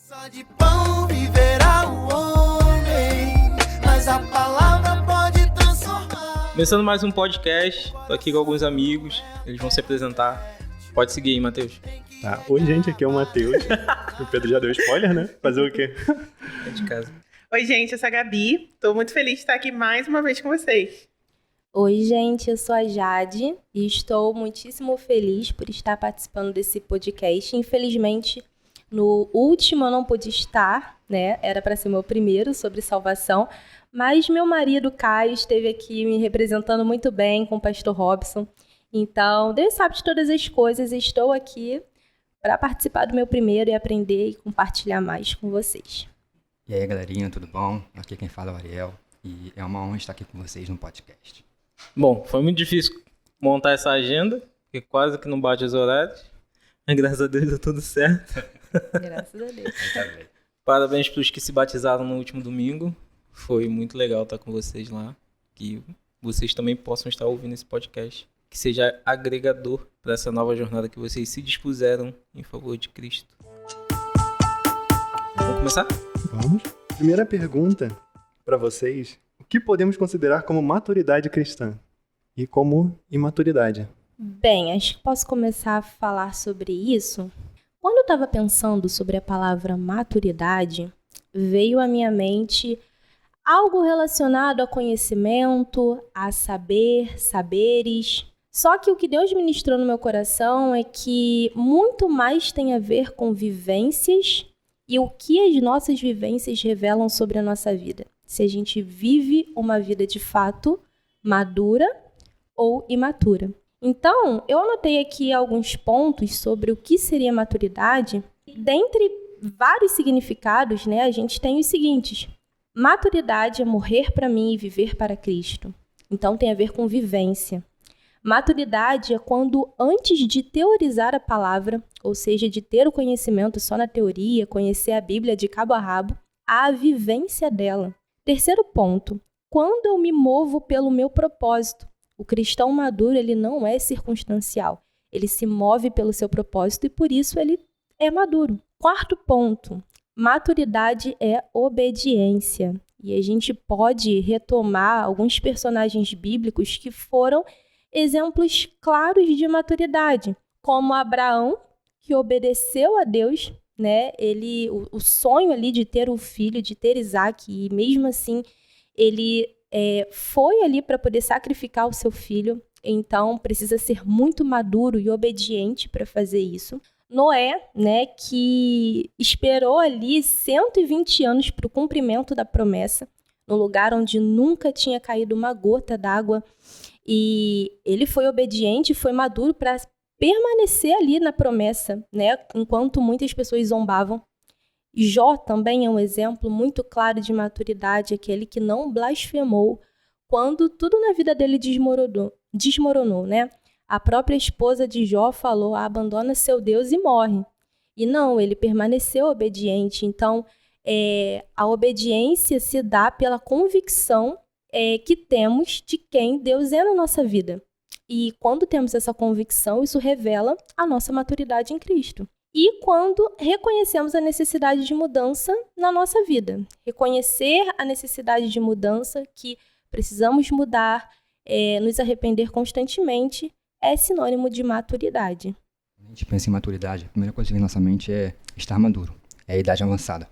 Só de pão viverá o homem, mas a palavra pode transformar. Começando mais um podcast, tô aqui com alguns amigos, eles vão se apresentar. Pode seguir aí, Matheus. Tá. Oi, gente, aqui é o Matheus. O Pedro já deu spoiler, né? Fazer o quê? É de casa. Oi, gente, eu sou a Gabi. Tô muito feliz de estar aqui mais uma vez com vocês. Oi, gente, eu sou a Jade e estou muitíssimo feliz por estar participando desse podcast. Infelizmente, no último eu não pude estar, né? Era para ser meu primeiro sobre salvação, mas meu marido Caio esteve aqui me representando muito bem com o pastor Robson. Então, Deus sabe de todas as coisas e estou aqui para participar do meu primeiro e aprender e compartilhar mais com vocês. E aí, galerinha, tudo bom? Aqui quem fala é o Ariel e é uma honra estar aqui com vocês no podcast. Bom, foi muito difícil montar essa agenda, porque quase que não bate os horários, mas graças a Deus deu tudo certo. Graças a Deus. Parabéns para os que se batizaram no último domingo, foi muito legal estar com vocês lá, que vocês também possam estar ouvindo esse podcast, que seja agregador para essa nova jornada que vocês se dispuseram em favor de Cristo. Vamos começar? Vamos. Primeira pergunta para vocês. O que podemos considerar como maturidade cristã e como imaturidade? Bem, acho que posso começar a falar sobre isso. Quando eu estava pensando sobre a palavra maturidade, veio à minha mente algo relacionado a conhecimento, a saber, saberes. Só que o que Deus ministrou no meu coração é que muito mais tem a ver com vivências e o que as nossas vivências revelam sobre a nossa vida. Se a gente vive uma vida de fato madura ou imatura. Então, eu anotei aqui alguns pontos sobre o que seria maturidade. Dentre vários significados, né, a gente tem os seguintes. Maturidade é morrer para mim e viver para Cristo. Então, tem a ver com vivência. Maturidade é quando, antes de teorizar a palavra, ou seja, de ter o conhecimento só na teoria, conhecer a Bíblia de cabo a rabo, há a vivência dela. Terceiro ponto, quando eu me movo pelo meu propósito. O cristão maduro, ele não é circunstancial. Ele se move pelo seu propósito e, por isso, ele é maduro. Quarto ponto, maturidade é obediência. E a gente pode retomar alguns personagens bíblicos que foram exemplos claros de maturidade, como Abraão, que obedeceu a Deus, né? O sonho ali de ter um filho, de ter Isaac, e mesmo assim ele foi ali para poder sacrificar o seu filho, então precisa ser muito maduro e obediente para fazer isso. Noé, né, que esperou ali 120 anos para o cumprimento da promessa, no lugar onde nunca tinha caído uma gota d'água, e ele foi obediente, foi maduro para permanecer ali na promessa, né, enquanto muitas pessoas zombavam. Jó também é um exemplo muito claro de maturidade, aquele que não blasfemou quando tudo na vida dele desmoronou, né? A própria esposa de Jó falou, abandona seu Deus e morre. E não, ele permaneceu obediente. Então, a obediência se dá pela convicção que temos de quem Deus é na nossa vida. E quando temos essa convicção, isso revela a nossa maturidade em Cristo. E quando reconhecemos a necessidade de mudança na nossa vida. Reconhecer a necessidade de mudança, que precisamos mudar, nos arrepender constantemente, é sinônimo de maturidade. Quando a gente pensa em maturidade, a primeira coisa que vem na nossa mente é estar maduro, é a idade avançada.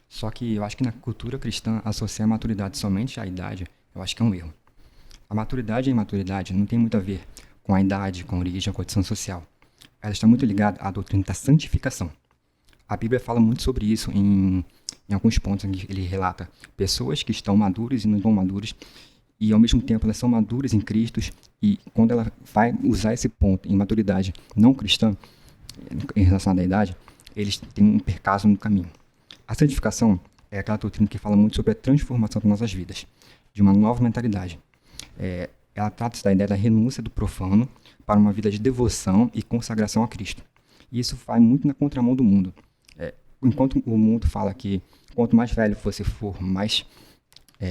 Só que eu acho que na cultura cristã, associar a maturidade somente à idade, eu acho que é um erro. A maturidade e a imaturidade não tem muito a ver com a idade, com a origem, com a condição social. Ela está muito ligada à doutrina da santificação. A Bíblia fala muito sobre isso em alguns pontos em que ele relata pessoas que estão maduras e não estão maduras, e ao mesmo tempo elas são maduras em Cristo, e quando ela vai usar esse ponto em maturidade não cristã, em relação à idade, eles têm um percaso no caminho. A santificação é aquela doutrina que fala muito sobre a transformação das nossas vidas, de uma nova mentalidade. Ela trata-se da ideia da renúncia do profano para uma vida de devoção e consagração a Cristo. E isso vai muito na contramão do mundo. Enquanto o mundo fala que quanto mais velho você for, mais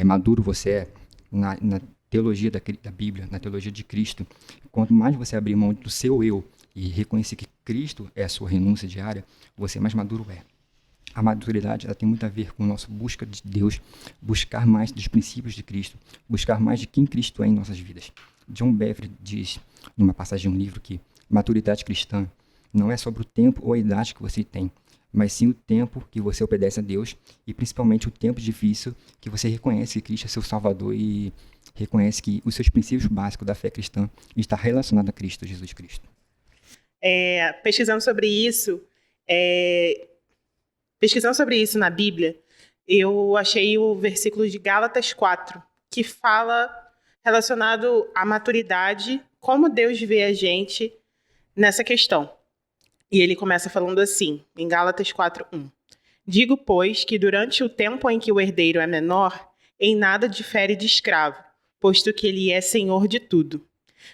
maduro você é, na teologia da Bíblia, na teologia de Cristo, quanto mais você abrir mão do seu eu e reconhecer que Cristo é a sua renúncia diária, você mais maduro é. a maturidade ela tem muito a ver com a nossa busca de Deus, buscar mais dos princípios de Cristo, buscar mais de quem Cristo é em nossas vidas. John Bevere diz, numa passagem de um livro, que maturidade cristã não é sobre o tempo ou a idade que você tem, mas sim o tempo que você obedece a Deus e principalmente o tempo difícil que você reconhece que Cristo é seu Salvador e reconhece que os seus princípios básicos da fé cristã estão relacionados a Cristo, Jesus Cristo. Pesquisando sobre isso na Bíblia, eu achei o versículo de Gálatas 4, que fala relacionado à maturidade, como Deus vê a gente nessa questão. E ele começa falando assim, em Gálatas 4:1. Digo, pois, que durante o tempo em que o herdeiro é menor, em nada difere de escravo, posto que ele é senhor de tudo,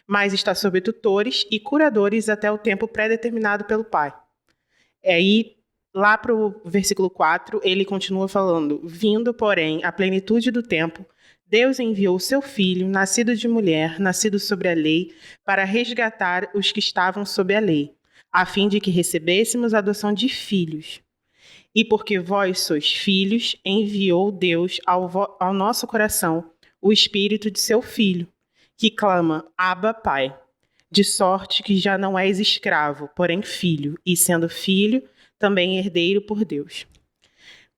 mas está sob tutores e curadores até o tempo pré-determinado pelo Pai. Aí, lá para o versículo 4, ele continua falando, vindo, porém, a plenitude do tempo, Deus enviou o seu Filho, nascido de mulher, nascido sobre a lei, para resgatar os que estavam sob a lei, a fim de que recebêssemos a adoção de filhos. E porque vós sois filhos, enviou Deus ao nosso coração o Espírito de seu Filho, que clama, Abba, Pai, de sorte que já não és escravo, porém filho, e sendo filho, também herdeiro por Deus.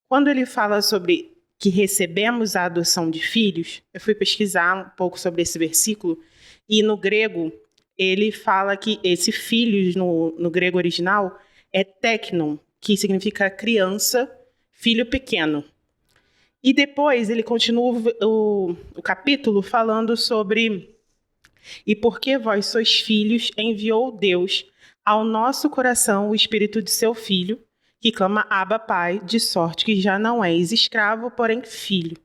Quando ele fala sobre que recebemos a adoção de filhos, eu fui pesquisar um pouco sobre esse versículo, e no grego, ele fala que esse filhos, no grego original, é teknon, que significa criança, filho pequeno. E depois ele continua o capítulo falando sobre e porque vós sois filhos, enviou Deus ao nosso coração o Espírito de seu Filho, que clama Abba, Pai, de sorte que já não és escravo, porém filho.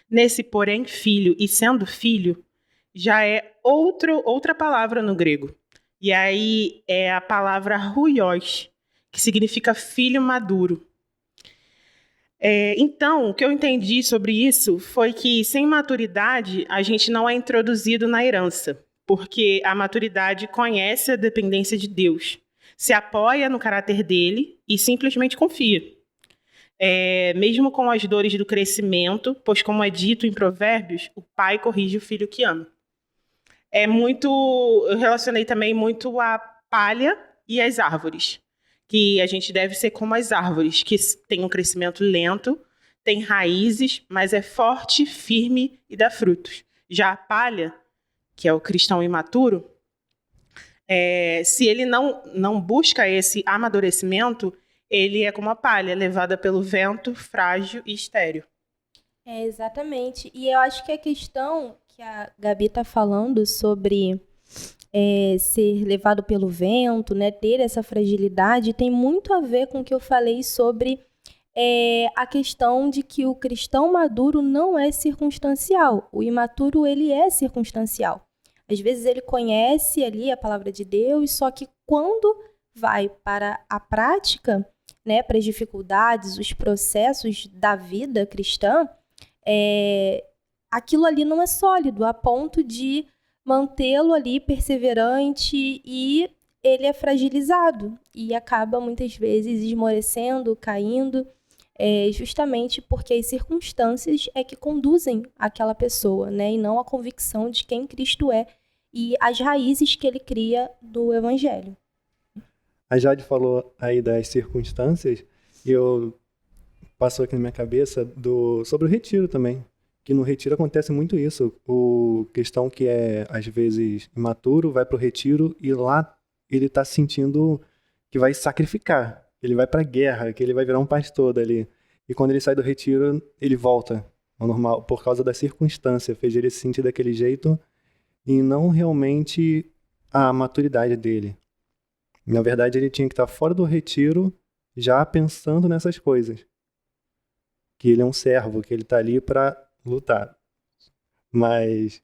Nesse porém filho e sendo filho, já é outra palavra no grego. E aí é a palavra huios, que significa filho maduro. Então, o que eu entendi sobre isso foi que, sem maturidade, a gente não é introduzido na herança, porque a maturidade conhece a dependência de Deus, se apoia no caráter dele e simplesmente confia. Mesmo com as dores do crescimento, pois, como é dito em Provérbios, o pai corrige o filho que ama. Eu relacionei também muito a palha e as árvores, que a gente deve ser como as árvores, que tem um crescimento lento, tem raízes, mas é forte, firme e dá frutos. Já a palha, que é o cristão imaturo, se ele não busca esse amadurecimento, ele é como a palha, levada pelo vento, frágil e estéril. Exatamente. E eu acho que a questão que a Gabi está falando sobre ser levado pelo vento, né, ter essa fragilidade, tem muito a ver com o que eu falei sobre a questão de que o cristão maduro não é circunstancial. O imaturo, ele é circunstancial. Às vezes ele conhece ali a palavra de Deus, só que quando vai para a prática, né, para as dificuldades, os processos da vida cristã, aquilo ali não é sólido, a ponto de mantê-lo ali perseverante, e ele é fragilizado e acaba muitas vezes esmorecendo, caindo, justamente porque as circunstâncias é que conduzem aquela pessoa, né, e não a convicção de quem Cristo é e as raízes que ele cria do Evangelho. A Jade falou aí das circunstâncias e passou aqui na minha cabeça sobre o retiro também. Que no retiro acontece muito isso. O cristão que é, às vezes, imaturo, vai para o retiro e lá ele está sentindo que vai sacrificar. Ele vai para a guerra, que ele vai virar um pastor dali. E quando ele sai do retiro, ele volta ao normal, por causa da circunstância. Fez ele se sentir daquele jeito e não realmente a maturidade dele. Na verdade, ele tinha que estar fora do retiro já pensando nessas coisas. Que ele é um servo, que ele está ali para lutar. Mas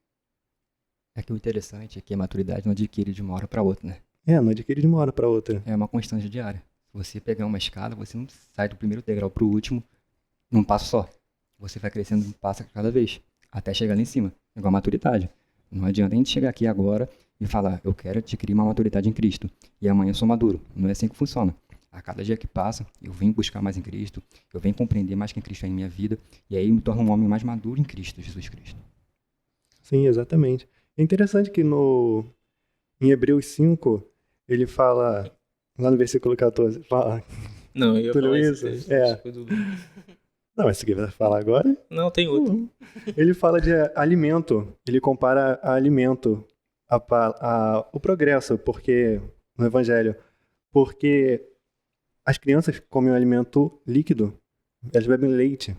O interessante é que a maturidade não adquire de uma hora para outra, né? não adquire de uma hora para outra. É uma constância diária. Se você pegar uma escada, você não sai do primeiro degrau para o último num passo só. Você vai crescendo um passo a cada vez, até chegar lá em cima. Igual a maturidade. Não adianta a gente chegar aqui agora e falar, eu quero adquirir uma maturidade em Cristo, e amanhã eu sou maduro. Não é assim que funciona. A cada dia que passa, eu venho buscar mais em Cristo, eu venho compreender mais quem Cristo é em minha vida, e aí eu me torno um homem mais maduro em Cristo, Jesus Cristo. Sim, exatamente. É interessante que em Hebreus 5, ele fala, lá no versículo 14, fala, Não, eu ia Tu falar leu isso. isso? É. não, mas você quer falar agora? Não, tem outro. Ele fala de alimento, ele compara a alimento, o progresso, porque no Evangelho, porque as crianças comem um alimento líquido, elas bebem leite,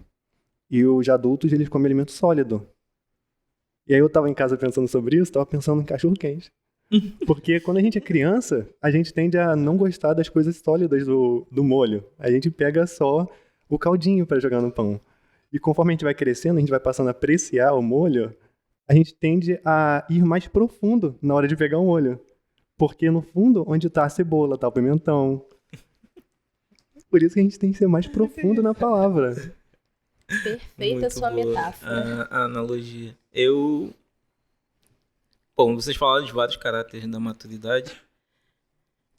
e os adultos eles comem alimento sólido. E aí eu tava em casa pensando sobre isso, tava pensando em cachorro-quente. Porque quando a gente é criança, a gente tende a não gostar das coisas sólidas do molho. A gente pega só o caldinho para jogar no pão. E conforme a gente vai crescendo, a gente vai passando a apreciar o molho, a gente tende a ir mais profundo na hora de pegar o molho. Porque no fundo, onde tá a cebola, tá o pimentão. Por isso que a gente tem que ser mais profundo na palavra. Perfeita Muito sua boa metáfora. a analogia. Bom, vocês falaram de vários caracteres da maturidade,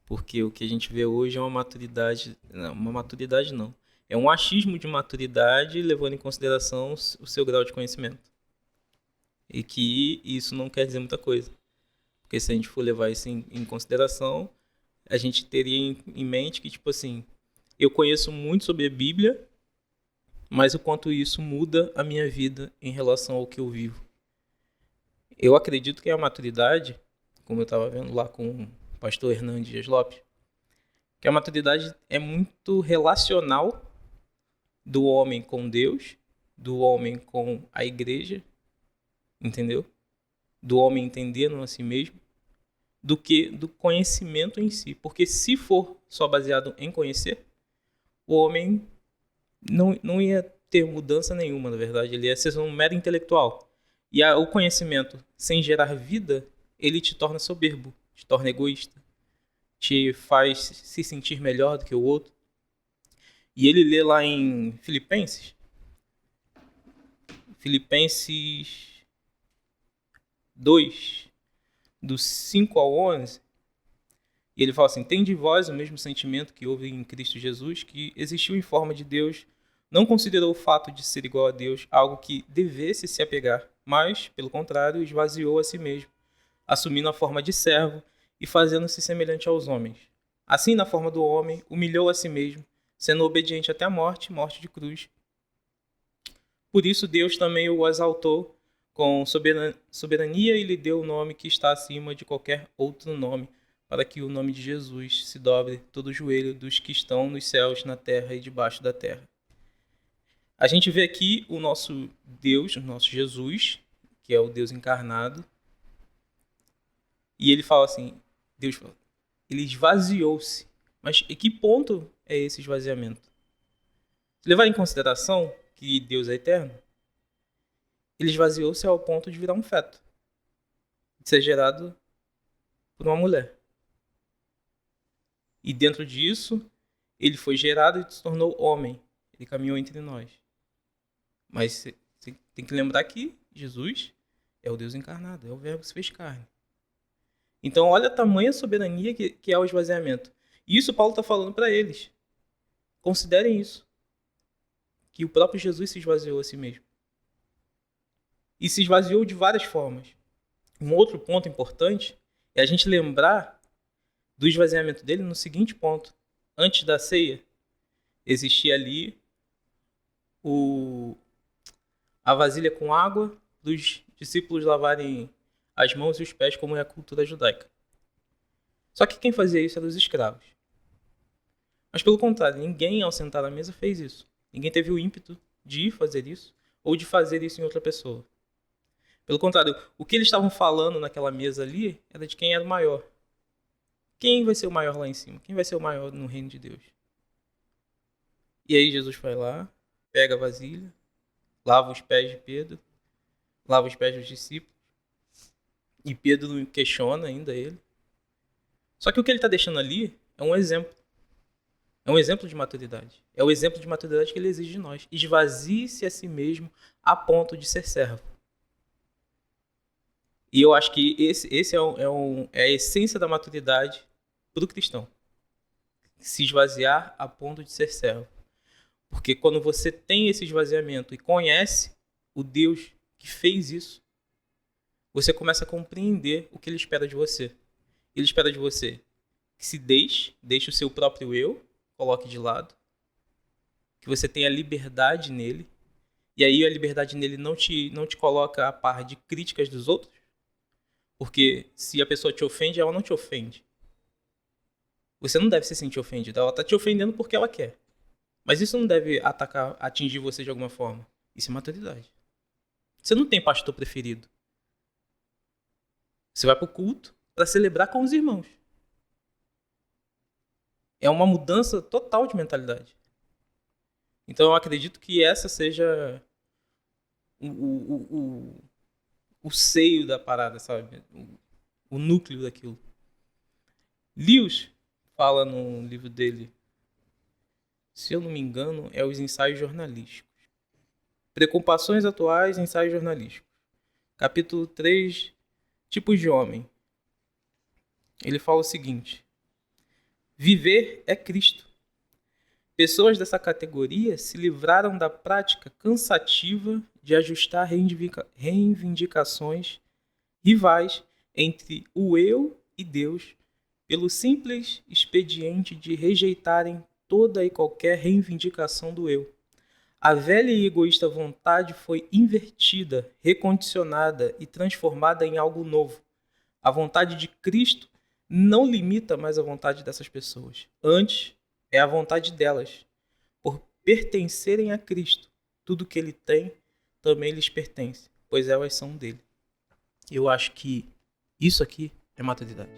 porque o que a gente vê hoje é uma maturidade não. É um achismo de maturidade levando em consideração o seu grau de conhecimento. E que isso não quer dizer muita coisa. Porque se a gente for levar isso em consideração, a gente teria em mente que, tipo assim, eu conheço muito sobre a Bíblia, mas o quanto isso muda a minha vida em relação ao que eu vivo. Eu acredito que a maturidade, como eu estava vendo lá com o pastor Hernandes Dias Lopes, que a maturidade é muito relacional do homem com Deus, do homem com a igreja, entendeu? Do homem entendendo a si mesmo, do que do conhecimento em si. Porque se for só baseado em conhecer, o homem não ia ter mudança nenhuma, na verdade. Ele ia ser um mero intelectual. E o conhecimento, sem gerar vida, ele te torna soberbo, te torna egoísta, te faz se sentir melhor do que o outro. E ele lê lá em Filipenses 2, do 5 ao 11, e ele fala assim: tende vós o mesmo sentimento que houve em Cristo Jesus, que existiu em forma de Deus, não considerou o fato de ser igual a Deus algo que devesse se apegar, mas, pelo contrário, esvaziou a si mesmo, assumindo a forma de servo e fazendo-se semelhante aos homens. Assim, na forma do homem, humilhou a si mesmo, sendo obediente até a morte de cruz. Por isso, Deus também o exaltou com soberania e lhe deu o nome que está acima de qualquer outro nome, para que o nome de Jesus se dobre todo o joelho dos que estão nos céus, na terra e debaixo da terra. A gente vê aqui o nosso Deus, o nosso Jesus, que é o Deus encarnado, e ele fala assim, Deus fala, ele esvaziou-se. Mas em que ponto é esse esvaziamento? Se levar em consideração que Deus é eterno, ele esvaziou-se ao ponto de virar um feto, de ser gerado por uma mulher. E dentro disso, ele foi gerado e se tornou homem. Ele caminhou entre nós. Mas você tem que lembrar que Jesus é o Deus encarnado, é o Verbo que se fez carne. Então, olha a tamanha soberania que é o esvaziamento. E isso Paulo está falando para eles. Considerem isso. Que o próprio Jesus se esvaziou a si mesmo. E se esvaziou de várias formas. Um outro ponto importante é a gente lembrar do esvaziamento dele no seguinte ponto. Antes da ceia, existia ali a vasilha com água dos discípulos lavarem as mãos e os pés, como é a cultura judaica. Só que quem fazia isso eram os escravos. Mas pelo contrário, ninguém ao sentar à mesa fez isso. Ninguém teve o ímpeto de ir fazer isso ou de fazer isso em outra pessoa. Pelo contrário, o que eles estavam falando naquela mesa ali era de quem era o maior. Quem vai ser o maior lá em cima? Quem vai ser o maior no reino de Deus? E aí Jesus vai lá, pega a vasilha, lava os pés de Pedro, lava os pés dos discípulos, e Pedro questiona ainda ele. Só que o que ele está deixando ali é um exemplo. É um exemplo de maturidade. É o exemplo de maturidade que ele exige de nós. Esvazie-se a si mesmo a ponto de ser servo. E eu acho que esse é a essência da maturidade para o cristão. se esvaziar a ponto de ser servo. Porque quando você tem esse esvaziamento e conhece o Deus que fez isso, você começa a compreender o que ele espera de você. Ele espera de você que se deixe o seu próprio eu, coloque de lado, que você tenha liberdade nele, e aí a liberdade nele não te coloca a par de críticas dos outros, porque se a pessoa te ofende, ela não te ofende. Você não deve se sentir ofendido, ela está te ofendendo porque ela quer. Mas isso não deve atingir você de alguma forma. Isso é maturidade. Você não tem pastor preferido. Você vai para o culto para celebrar com os irmãos. É uma mudança total de mentalidade. Então eu acredito que essa seja o seio da parada, sabe? O núcleo daquilo. Lewis fala no livro dele, se eu não me engano, é os ensaios jornalísticos. Preocupações atuais, ensaios jornalísticos. Capítulo 3, tipos de homem. Ele fala o seguinte: viver é Cristo. Pessoas dessa categoria se livraram da prática cansativa de ajustar reivindicações rivais entre o eu e Deus pelo simples expediente de rejeitarem toda e qualquer reivindicação do eu. A velha e egoísta vontade foi invertida, recondicionada e transformada em algo novo. A vontade de Cristo não limita mais a vontade dessas pessoas. Antes, é a vontade delas. Por pertencerem a Cristo, tudo que ele tem também lhes pertence, pois elas são dele. Eu acho que isso aqui é maturidade.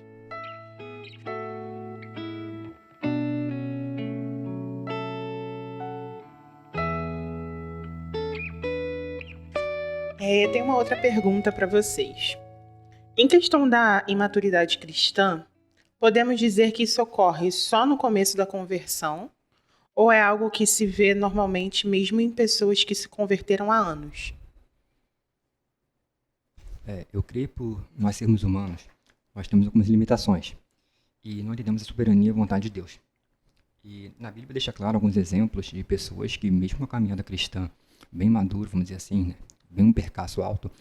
Tem uma outra pergunta para vocês. Em questão da imaturidade cristã, podemos dizer que isso ocorre só no começo da conversão ou é algo que se vê normalmente mesmo em pessoas que se converteram há anos? Eu creio por nós sermos humanos, nós temos algumas limitações e não entendemos a soberania e a vontade de Deus. E na Bíblia deixa claro alguns exemplos de pessoas que, mesmo na caminhada cristã, bem maduro, vamos dizer assim, né, bem um percaço alto,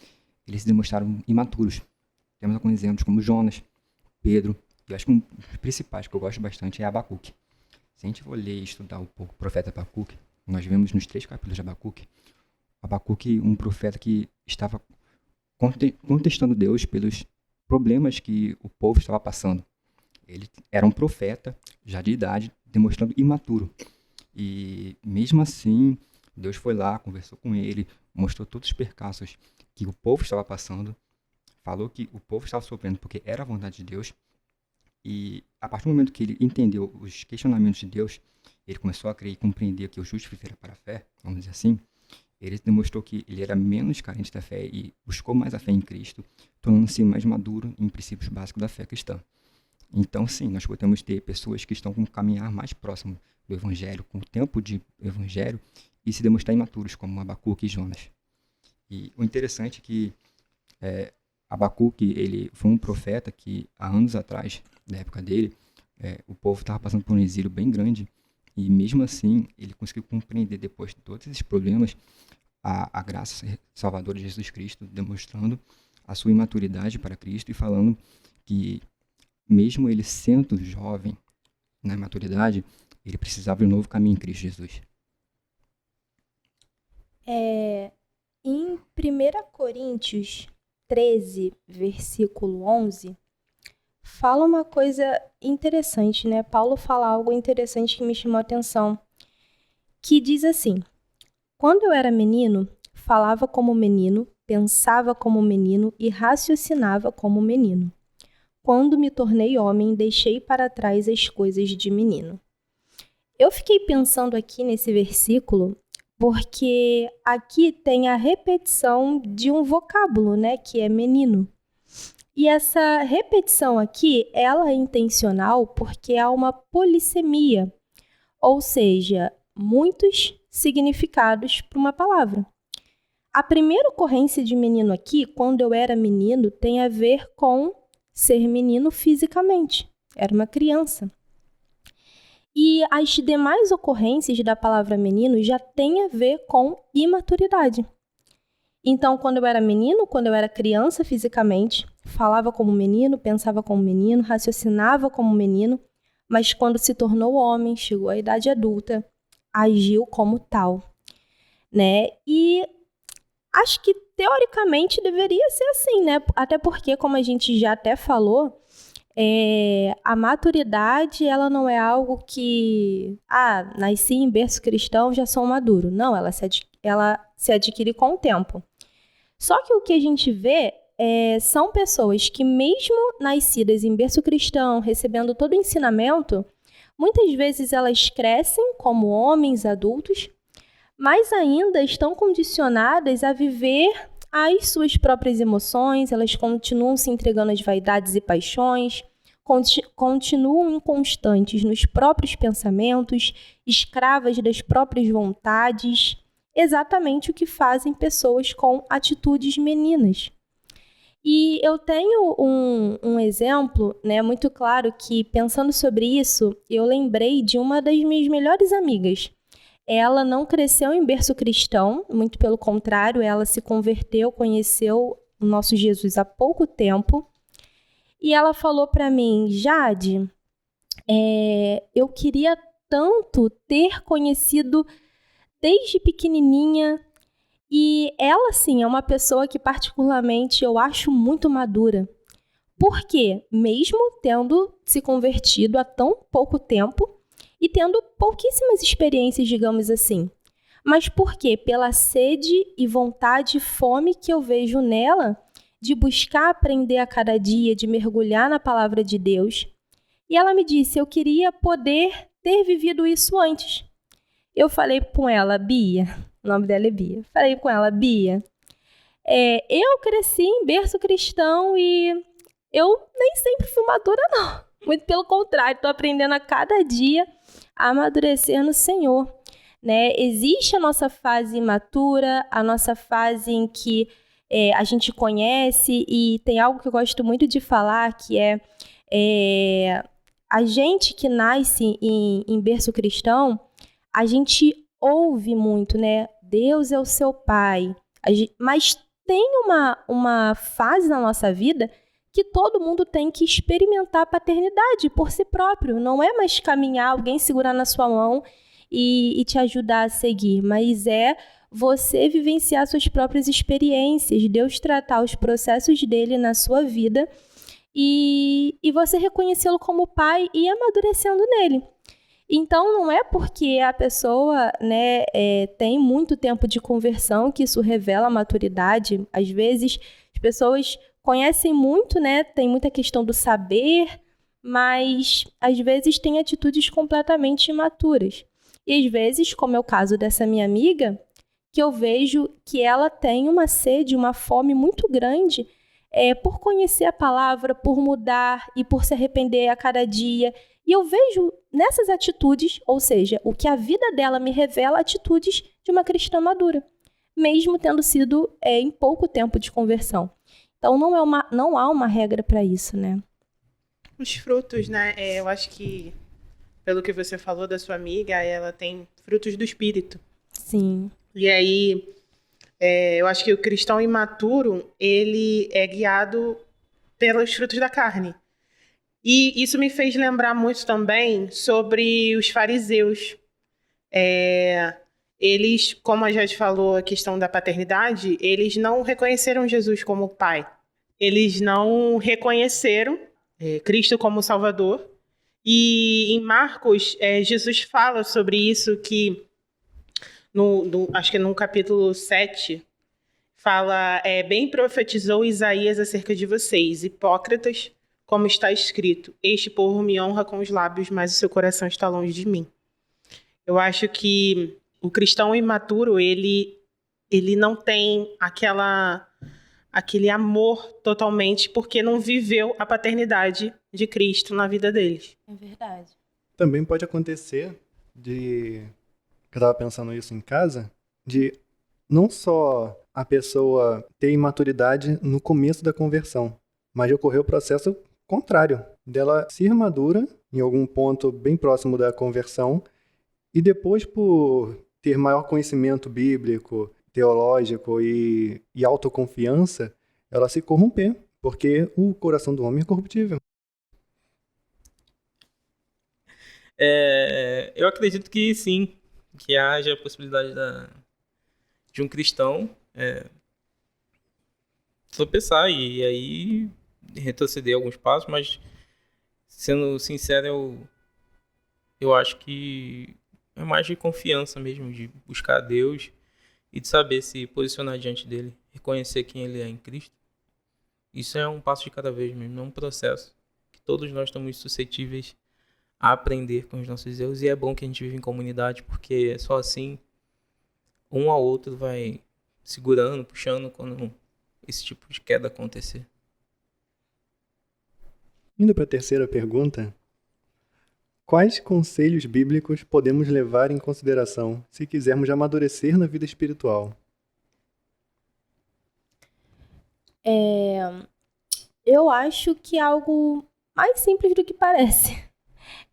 eles se demonstraram imaturos. Temos alguns exemplos como Jonas, Pedro, e eu acho que um dos principais que eu gosto bastante é Abacuque. Se a gente for ler e estudar um pouco o profeta Abacuque, nós vemos nos 3 capítulos de Abacuque, um profeta que estava contestando Deus pelos problemas que o povo estava passando. Ele era um profeta, já de idade, demonstrando imaturo. E mesmo assim, Deus foi lá, conversou com ele, mostrou todos os percalços que o povo estava passando, falou que o povo estava sofrendo porque era a vontade de Deus. E a partir do momento que ele entendeu os questionamentos de Deus, ele começou a crer e compreender que o justo viverá para a fé, vamos dizer assim, ele demonstrou que ele era menos carente da fé e buscou mais a fé em Cristo, tornando-se mais maduro em princípios básicos da fé cristã. Então, sim, nós podemos ter pessoas que estão com um caminhar mais próximo do Evangelho, com o tempo de Evangelho, e se demonstrar imaturos, como Abacuque e Jonas. E o interessante é que Abacuque, ele foi um profeta que, há anos atrás, da época dele, o povo estava passando por um exílio bem grande, e mesmo assim, ele conseguiu compreender, depois de todos esses problemas, a graça salvadora de Jesus Cristo, demonstrando a sua imaturidade para Cristo e falando que, mesmo ele sendo jovem na imaturidade, ele precisava de um novo caminho em Cristo Jesus. Em 1 Coríntios 13, versículo 11, fala uma coisa interessante, né? Paulo fala algo interessante que me chamou a atenção, que diz assim: quando eu era menino, falava como menino, pensava como menino e raciocinava como menino. Quando me tornei homem, deixei para trás as coisas de menino. Eu fiquei pensando aqui nesse versículo porque aqui tem a repetição de um vocábulo, né, que é menino. E essa repetição aqui, ela é intencional porque há uma polissemia, ou seja, muitos significados para uma palavra. A primeira ocorrência de menino aqui, quando eu era menino, tem a ver com ser menino fisicamente. Era uma criança. E as demais ocorrências da palavra menino já têm a ver com imaturidade. Então, quando eu era menino, quando eu era criança fisicamente, falava como menino, pensava como menino, raciocinava como menino, mas quando se tornou homem, chegou à idade adulta, agiu como tal, né? E acho que teoricamente deveria ser assim, né? Até porque, como a gente já até falou, a maturidade, ela não é algo que, nasci em berço cristão, já sou maduro. Não, ela se adquire com o tempo. Só que o que a gente vê são pessoas que, mesmo nascidas em berço cristão, recebendo todo o ensinamento, muitas vezes elas crescem como homens adultos, mas ainda estão condicionadas a viver as suas próprias emoções, elas continuam se entregando às vaidades e paixões, continuam inconstantes nos próprios pensamentos, escravas das próprias vontades, exatamente o que fazem pessoas com atitudes meninas. E eu tenho um exemplo, né, muito claro que, pensando sobre isso, eu lembrei de uma das minhas melhores amigas. Ela não cresceu em berço cristão, muito pelo contrário, ela se converteu, conheceu o nosso Jesus há pouco tempo. E ela falou para mim: Jade, eu queria tanto ter conhecido desde pequenininha. E ela, sim, é uma pessoa que particularmente eu acho muito madura. Por quê? Mesmo tendo se convertido há tão pouco tempo, e tendo pouquíssimas experiências, digamos assim. Mas por quê? Pela sede e vontade e fome que eu vejo nela de buscar aprender a cada dia, de mergulhar na palavra de Deus. E ela me disse: eu queria poder ter vivido isso antes. Eu falei com ela: Bia, o nome dela é Bia. Falei com ela: Bia, eu cresci em berço cristão e eu nem sempre fui madura, não. Muito pelo contrário, estou aprendendo a cada dia a amadurecer no Senhor, né? Existe a nossa fase imatura, a nossa fase em que a gente conhece, e tem algo que eu gosto muito de falar, que a gente que nasce em berço cristão, a gente ouve muito, né? Deus é o seu pai. Mas tem uma fase na nossa vida que todo mundo tem que experimentar a paternidade por si próprio. Não é mais caminhar, alguém segurar na sua mão e te ajudar a seguir, mas é você vivenciar suas próprias experiências, Deus tratar os processos dele na sua vida e você reconhecê-lo como pai e amadurecendo nele. Então, não é porque a pessoa, né, tem muito tempo de conversão que isso revela a maturidade. Às vezes, as pessoas conhecem muito, né? Tem muita questão do saber, mas às vezes tem atitudes completamente imaturas. E às vezes, como é o caso dessa minha amiga, que eu vejo que ela tem uma sede, uma fome muito grande por conhecer a palavra, por mudar e por se arrepender a cada dia. E eu vejo nessas atitudes, ou seja, o que a vida dela me revela, atitudes de uma cristã madura, mesmo tendo sido em pouco tempo de conversão. Então, não há uma regra para isso, né? Os frutos, né? Eu acho que, pelo que você falou da sua amiga, ela tem frutos do Espírito. Sim. E aí, eu acho que o cristão imaturo, ele é guiado pelos frutos da carne. E isso me fez lembrar muito também sobre os fariseus. Eles, como a Jade falou, a questão da paternidade, eles não reconheceram Jesus como pai. Eles não reconheceram Cristo como Salvador. E em Marcos, Jesus fala sobre isso, que acho que no capítulo 7, fala: bem profetizou Isaías acerca de vocês, hipócritas, como está escrito: este povo me honra com os lábios, mas o seu coração está longe de mim. Eu acho que o cristão imaturo, ele não tem aquele amor totalmente, porque não viveu a paternidade de Cristo na vida deles. É verdade. Também pode acontecer eu estava pensando isso em casa, de não só a pessoa ter imaturidade no começo da conversão, mas de ocorrer o processo contrário, dela ser madura em algum ponto bem próximo da conversão, e depois, por ter maior conhecimento bíblico, teológico e autoconfiança, ela se corromper, porque o coração do homem é corruptível. Eu acredito que sim, que haja a possibilidade de um cristão tropeçar e aí retroceder alguns passos, mas sendo sincero, eu acho que é mais de confiança mesmo, de buscar a Deus e de saber se posicionar diante dele, reconhecer quem ele é em Cristo. Isso é um passo de cada vez mesmo, é um processo que todos nós estamos suscetíveis a aprender com os nossos erros, e é bom que a gente vive em comunidade, porque só assim um ao outro vai segurando, puxando quando esse tipo de queda acontecer. Indo para a terceira pergunta, quais conselhos bíblicos podemos levar em consideração se quisermos amadurecer na vida espiritual? Eu acho que é algo mais simples do que parece.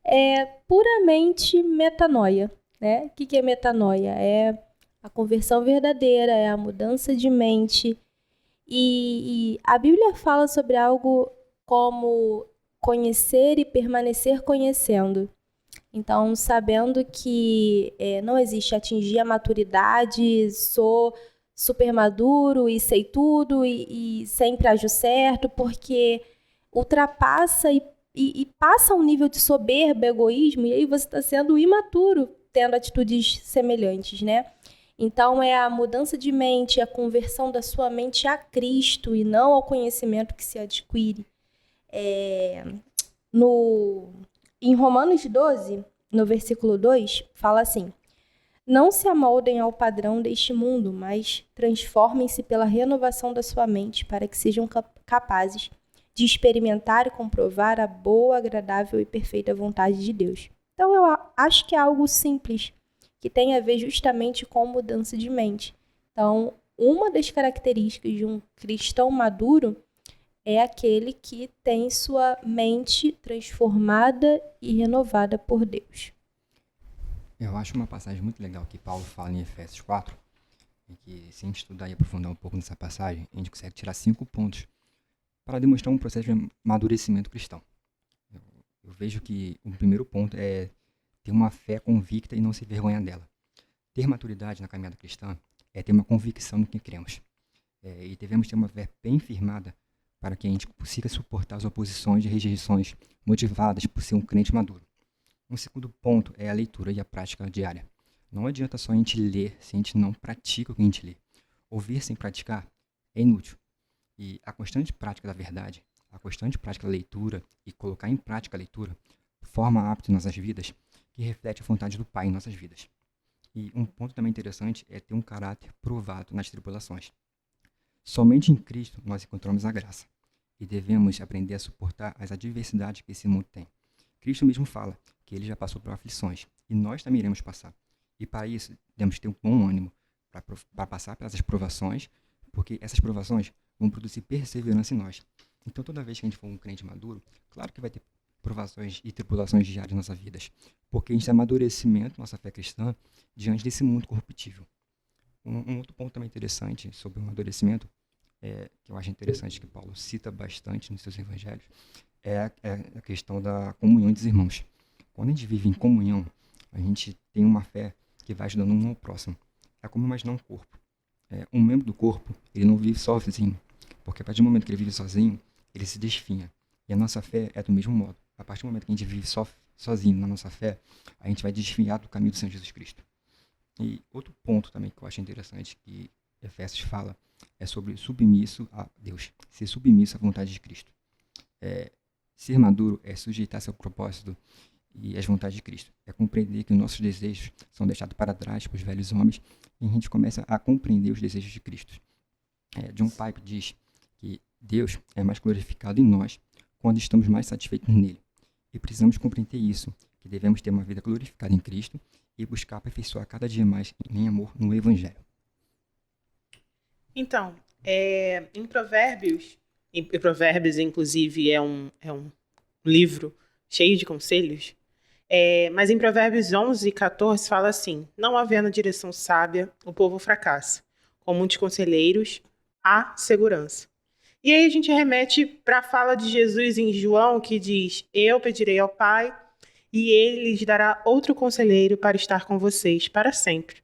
É puramente metanoia, né? O que é metanoia? É a conversão verdadeira, é a mudança de mente. E a Bíblia fala sobre algo como conhecer e permanecer conhecendo. Então, sabendo que não existe atingir a maturidade, sou super maduro e sei tudo e sempre ajo certo, porque ultrapassa e passa um nível de soberba, egoísmo, e aí você está sendo imaturo, tendo atitudes semelhantes, né? Então, é a mudança de mente, a conversão da sua mente a Cristo e não ao conhecimento que se adquire. Em Romanos 12, no versículo 2, fala assim: não se amoldem ao padrão deste mundo, mas transformem-se pela renovação da sua mente, para que sejam capazes de experimentar e comprovar a boa, agradável e perfeita vontade de Deus. Então, eu acho que é algo simples, que tem a ver justamente com mudança de mente. Então, uma das características de um cristão maduro é aquele que tem sua mente transformada e renovada por Deus. Eu acho uma passagem muito legal que Paulo fala em Efésios 4, em que, se a gente estudar e aprofundar um pouco nessa passagem, a gente consegue tirar 5 pontos para demonstrar um processo de amadurecimento cristão. Eu vejo que o primeiro ponto é ter uma fé convicta e não se envergonhar dela. Ter maturidade na caminhada cristã é ter uma convicção no que cremos. E devemos ter uma fé bem firmada para que a gente consiga suportar as oposições e rejeições motivadas por ser um crente maduro. Um segundo ponto é a leitura e a prática diária. Não adianta só a gente ler se a gente não pratica o que a gente lê. Ouvir sem praticar é inútil. E a constante prática da verdade, a constante prática da leitura e colocar em prática a leitura forma hábito em nossas vidas que reflete a vontade do Pai em nossas vidas. E um ponto também interessante é ter um caráter provado nas tribulações. Somente em Cristo nós encontramos a graça e devemos aprender a suportar as adversidades que esse mundo tem. Cristo mesmo fala que ele já passou por aflições e nós também iremos passar. E para isso, temos que ter um bom ânimo para passar pelas provações, porque essas provações vão produzir perseverança em nós. Então, toda vez que a gente for um crente maduro, claro que vai ter provações e tribulações diárias nas nossas vidas, porque a gente tem amadurecimento nossa fé cristã diante desse mundo corruptível. Um outro ponto também interessante sobre o amadurecimento, que eu acho interessante, que Paulo cita bastante nos seus evangelhos, é a questão da comunhão dos irmãos. Quando a gente vive em comunhão, a gente tem uma fé que vai ajudando um ao próximo. É como imaginar um corpo. Um membro do corpo, ele não vive sozinho, porque a partir do momento que ele vive sozinho, ele se desfinha. E a nossa fé é do mesmo modo. A partir do momento que a gente vive sozinho na nossa fé, a gente vai desfiar do caminho do Senhor Jesus Cristo. E outro ponto também que eu acho interessante que Efésios fala é sobre submisso a Deus, ser submisso à vontade de Cristo. Ser maduro é sujeitar-se ao propósito e às vontades de Cristo. É compreender que os nossos desejos são deixados para trás pelos velhos homens e a gente começa a compreender os desejos de Cristo. John Piper diz que Deus é mais glorificado em nós quando estamos mais satisfeitos nele. E precisamos compreender isso, que devemos ter uma vida glorificada em Cristo e buscar aperfeiçoar cada dia mais em amor no Evangelho. Então, em Provérbios, inclusive, é um livro cheio de conselhos. Mas em Provérbios 11:14 fala assim: não havendo direção sábia, o povo fracassa. Com muitos conselheiros, há segurança. E aí a gente remete para a fala de Jesus em João, que diz: eu pedirei ao Pai, e ele lhes dará outro conselheiro para estar com vocês para sempre,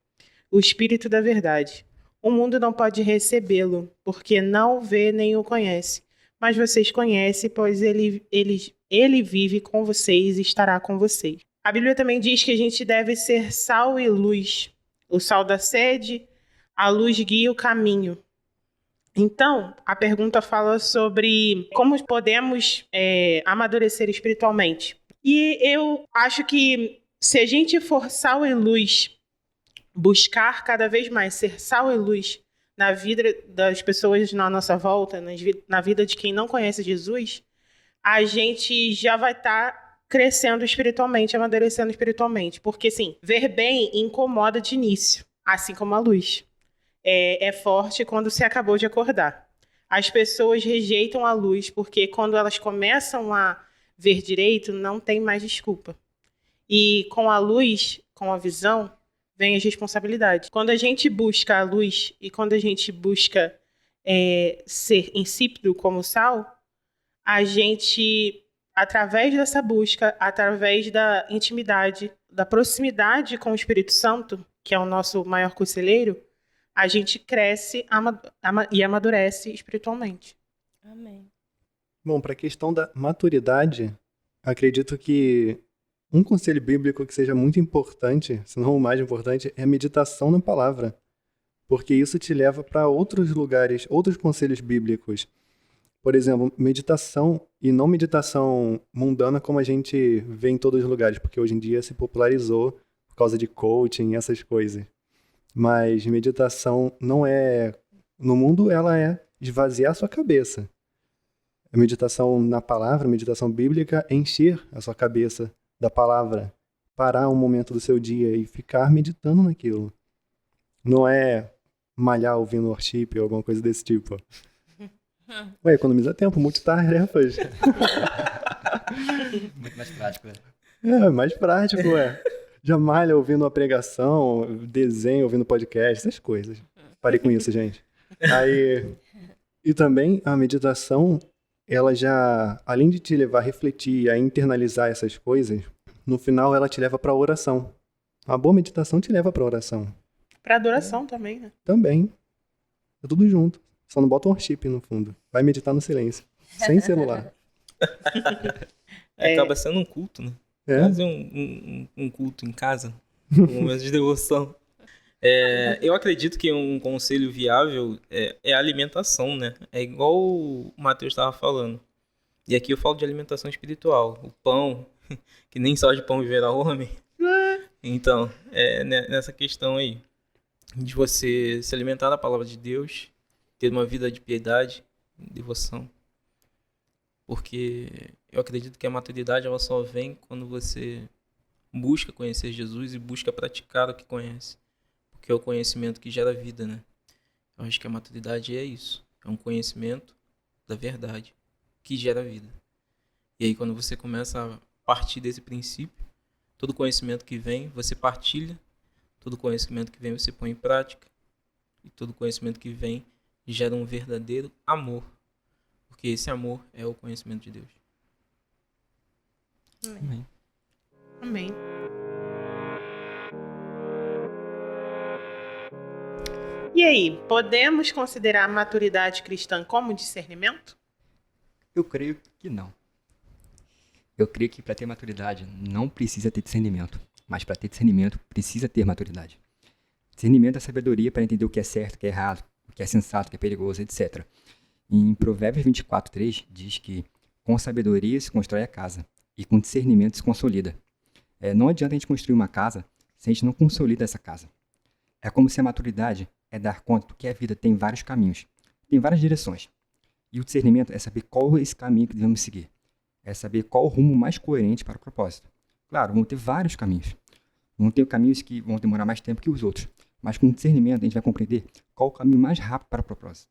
o Espírito da Verdade. O mundo não pode recebê-lo, porque não o vê nem o conhece. Mas vocês conhecem, pois ele vive com vocês e estará com vocês. A Bíblia também diz que a gente deve ser sal e luz. O sal dá sede, a luz guia o caminho. Então, a pergunta fala sobre como podemos amadurecer espiritualmente. E eu acho que se a gente for sal e luz, buscar cada vez mais ser sal e luz na vida das pessoas na nossa volta, na vida de quem não conhece Jesus, a gente já vai estar crescendo espiritualmente, amadurecendo espiritualmente. Porque, sim, ver bem incomoda de início, assim como a luz. É forte quando você acabou de acordar. As pessoas rejeitam a luz porque quando elas começam a ver direito, não tem mais desculpa. E com a luz, com a visão, vem as responsabilidades. Quando a gente busca a luz e quando a gente busca ser insípido como sal, a gente, através dessa busca, através da intimidade, da proximidade com o Espírito Santo, que é o nosso maior conselheiro, a gente cresce e amadurece espiritualmente. Amém. Bom, para a questão da maturidade, acredito que um conselho bíblico que seja muito importante, se não o mais importante, é a meditação na palavra. Porque isso te leva para outros lugares, outros conselhos bíblicos. Por exemplo, meditação, e não meditação mundana como a gente vê em todos os lugares, porque hoje em dia se popularizou por causa de coaching e essas coisas. Mas meditação não é... No mundo, ela é esvaziar a sua cabeça. A meditação na palavra, a meditação bíblica, é encher a sua cabeça da palavra. Parar um momento do seu dia e ficar meditando naquilo. Não é malhar ouvindo worship ou alguma coisa desse tipo. Ué, economiza tempo, multitarefas. Muito mais prático, né? É, mais prático, ué. Já malha ouvindo uma pregação, desenho ouvindo podcast, essas coisas. Parei com isso, gente. E também a meditação, ela já, além de te levar a refletir, a internalizar essas coisas, no final ela te leva para a oração. Uma boa meditação te leva para a oração. Para adoração também, né? Também. É tudo junto. Só não bota um worship no fundo. Vai meditar no silêncio. Sem celular. Acaba sendo um culto, né? Fazer um culto em casa. Um momento de devoção. Eu acredito que um conselho viável é a alimentação, né? É igual o Matheus estava falando. E aqui eu falo de alimentação espiritual. O pão, que nem só de pão viverá o homem. Então, nessa questão aí, de você se alimentar da palavra de Deus, ter uma vida de piedade, devoção. Porque eu acredito que a maturidade ela só vem quando você busca conhecer Jesus e busca praticar o que conhece. Porque é o conhecimento que gera vida, né? Eu acho que a maturidade é isso. É um conhecimento da verdade que gera vida. E aí quando você começa a partir desse princípio, todo conhecimento que vem, você partilha. Todo conhecimento que vem, você põe em prática. E todo conhecimento que vem gera um verdadeiro amor. Porque esse amor é o conhecimento de Deus. Amém. Amém. E aí, podemos considerar a maturidade cristã como discernimento? Eu creio que não. Eu creio que para ter maturidade não precisa ter discernimento. Mas para ter discernimento precisa ter maturidade. Discernimento é sabedoria para entender o que é certo, o que é errado, o que é sensato, o que é perigoso, etc. Em Provérbios 24:3 diz que com sabedoria se constrói a casa e com discernimento se consolida. Não adianta a gente construir uma casa se a gente não consolida essa casa. É como se a maturidade é dar conta que a vida tem vários caminhos, tem várias direções. E o discernimento é saber qual é esse caminho que devemos seguir. É saber qual o rumo mais coerente para o propósito. Claro, vão ter vários caminhos. Vão ter caminhos que vão demorar mais tempo que os outros. Mas com discernimento a gente vai compreender qual o caminho mais rápido para o propósito.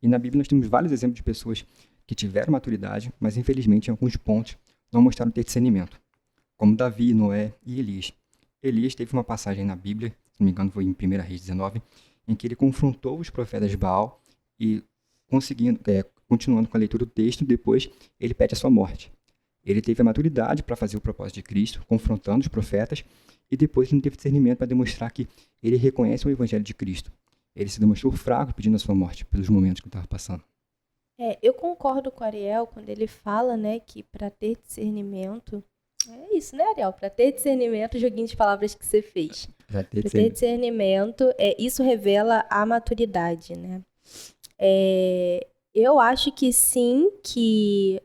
E na Bíblia nós temos vários exemplos de pessoas que tiveram maturidade, mas infelizmente em alguns pontos não mostraram ter discernimento, como Davi, Noé e Elias. Elias teve uma passagem na Bíblia, se não me engano foi em 1 Reis 19, em que ele confrontou os profetas de Baal e, continuando com a leitura do texto, depois ele pede a sua morte. Ele teve a maturidade para fazer o propósito de Cristo, confrontando os profetas, e depois ele não teve discernimento para demonstrar que ele reconhece o evangelho de Cristo. Ele se demonstrou fraco pedindo a sua morte, pelos momentos que ele estava passando. Eu concordo com o Ariel quando ele fala, né, que para ter discernimento... É isso, né, Ariel? Para ter discernimento, o joguinho de palavras que você fez. Para ter discernimento, isso revela a maturidade, né? Eu acho que sim, que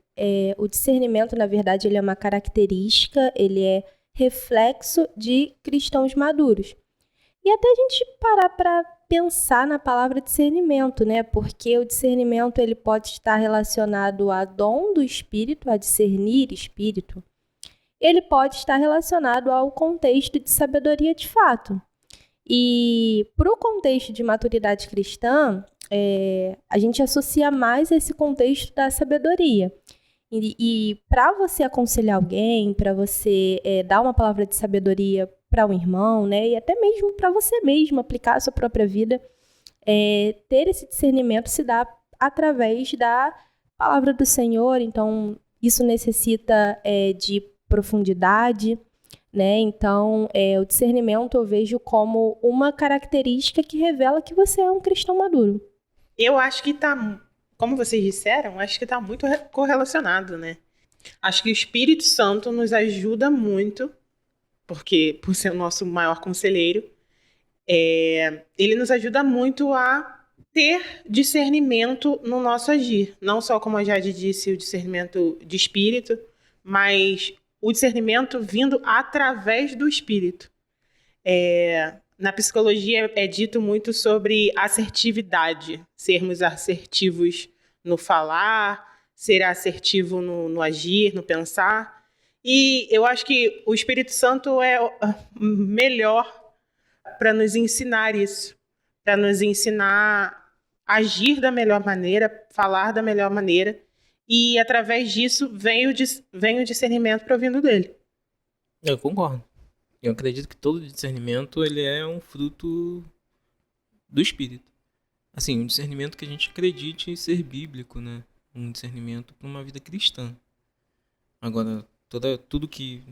o discernimento, na verdade, ele é uma característica, ele é reflexo de cristãos maduros. E até a gente parar para pensar na palavra discernimento, né? Porque o discernimento ele pode estar relacionado a dom do Espírito, a discernir Espírito. Ele pode estar relacionado ao contexto de sabedoria de fato. E para o contexto de maturidade cristã, a gente associa mais esse contexto da sabedoria. E para você aconselhar alguém, para você dar uma palavra de sabedoria para um irmão, né, e até mesmo para você mesmo aplicar a sua própria vida, ter esse discernimento se dá através da palavra do Senhor. Então, isso necessita de profundidade, né? Então, o discernimento eu vejo como uma característica que revela que você é um cristão maduro. Eu acho que tá, como vocês disseram, acho que tá muito correlacionado, né? Acho que o Espírito Santo nos ajuda muito, porque por ser o nosso maior conselheiro, ele nos ajuda muito a ter discernimento no nosso agir. Não só, como a Jade disse, o discernimento de espírito, mas o discernimento vindo através do espírito. Na psicologia é dito muito sobre assertividade, sermos assertivos no falar, ser assertivo no agir, no pensar. E eu acho que o Espírito Santo é melhor para nos ensinar isso, para nos ensinar a agir da melhor maneira, falar da melhor maneira, e através disso vem o discernimento provindo dele. Eu concordo. Eu acredito que todo discernimento ele é um fruto do Espírito. Assim, um discernimento que a gente acredite ser bíblico, né? Um discernimento para uma vida cristã. Agora, tudo que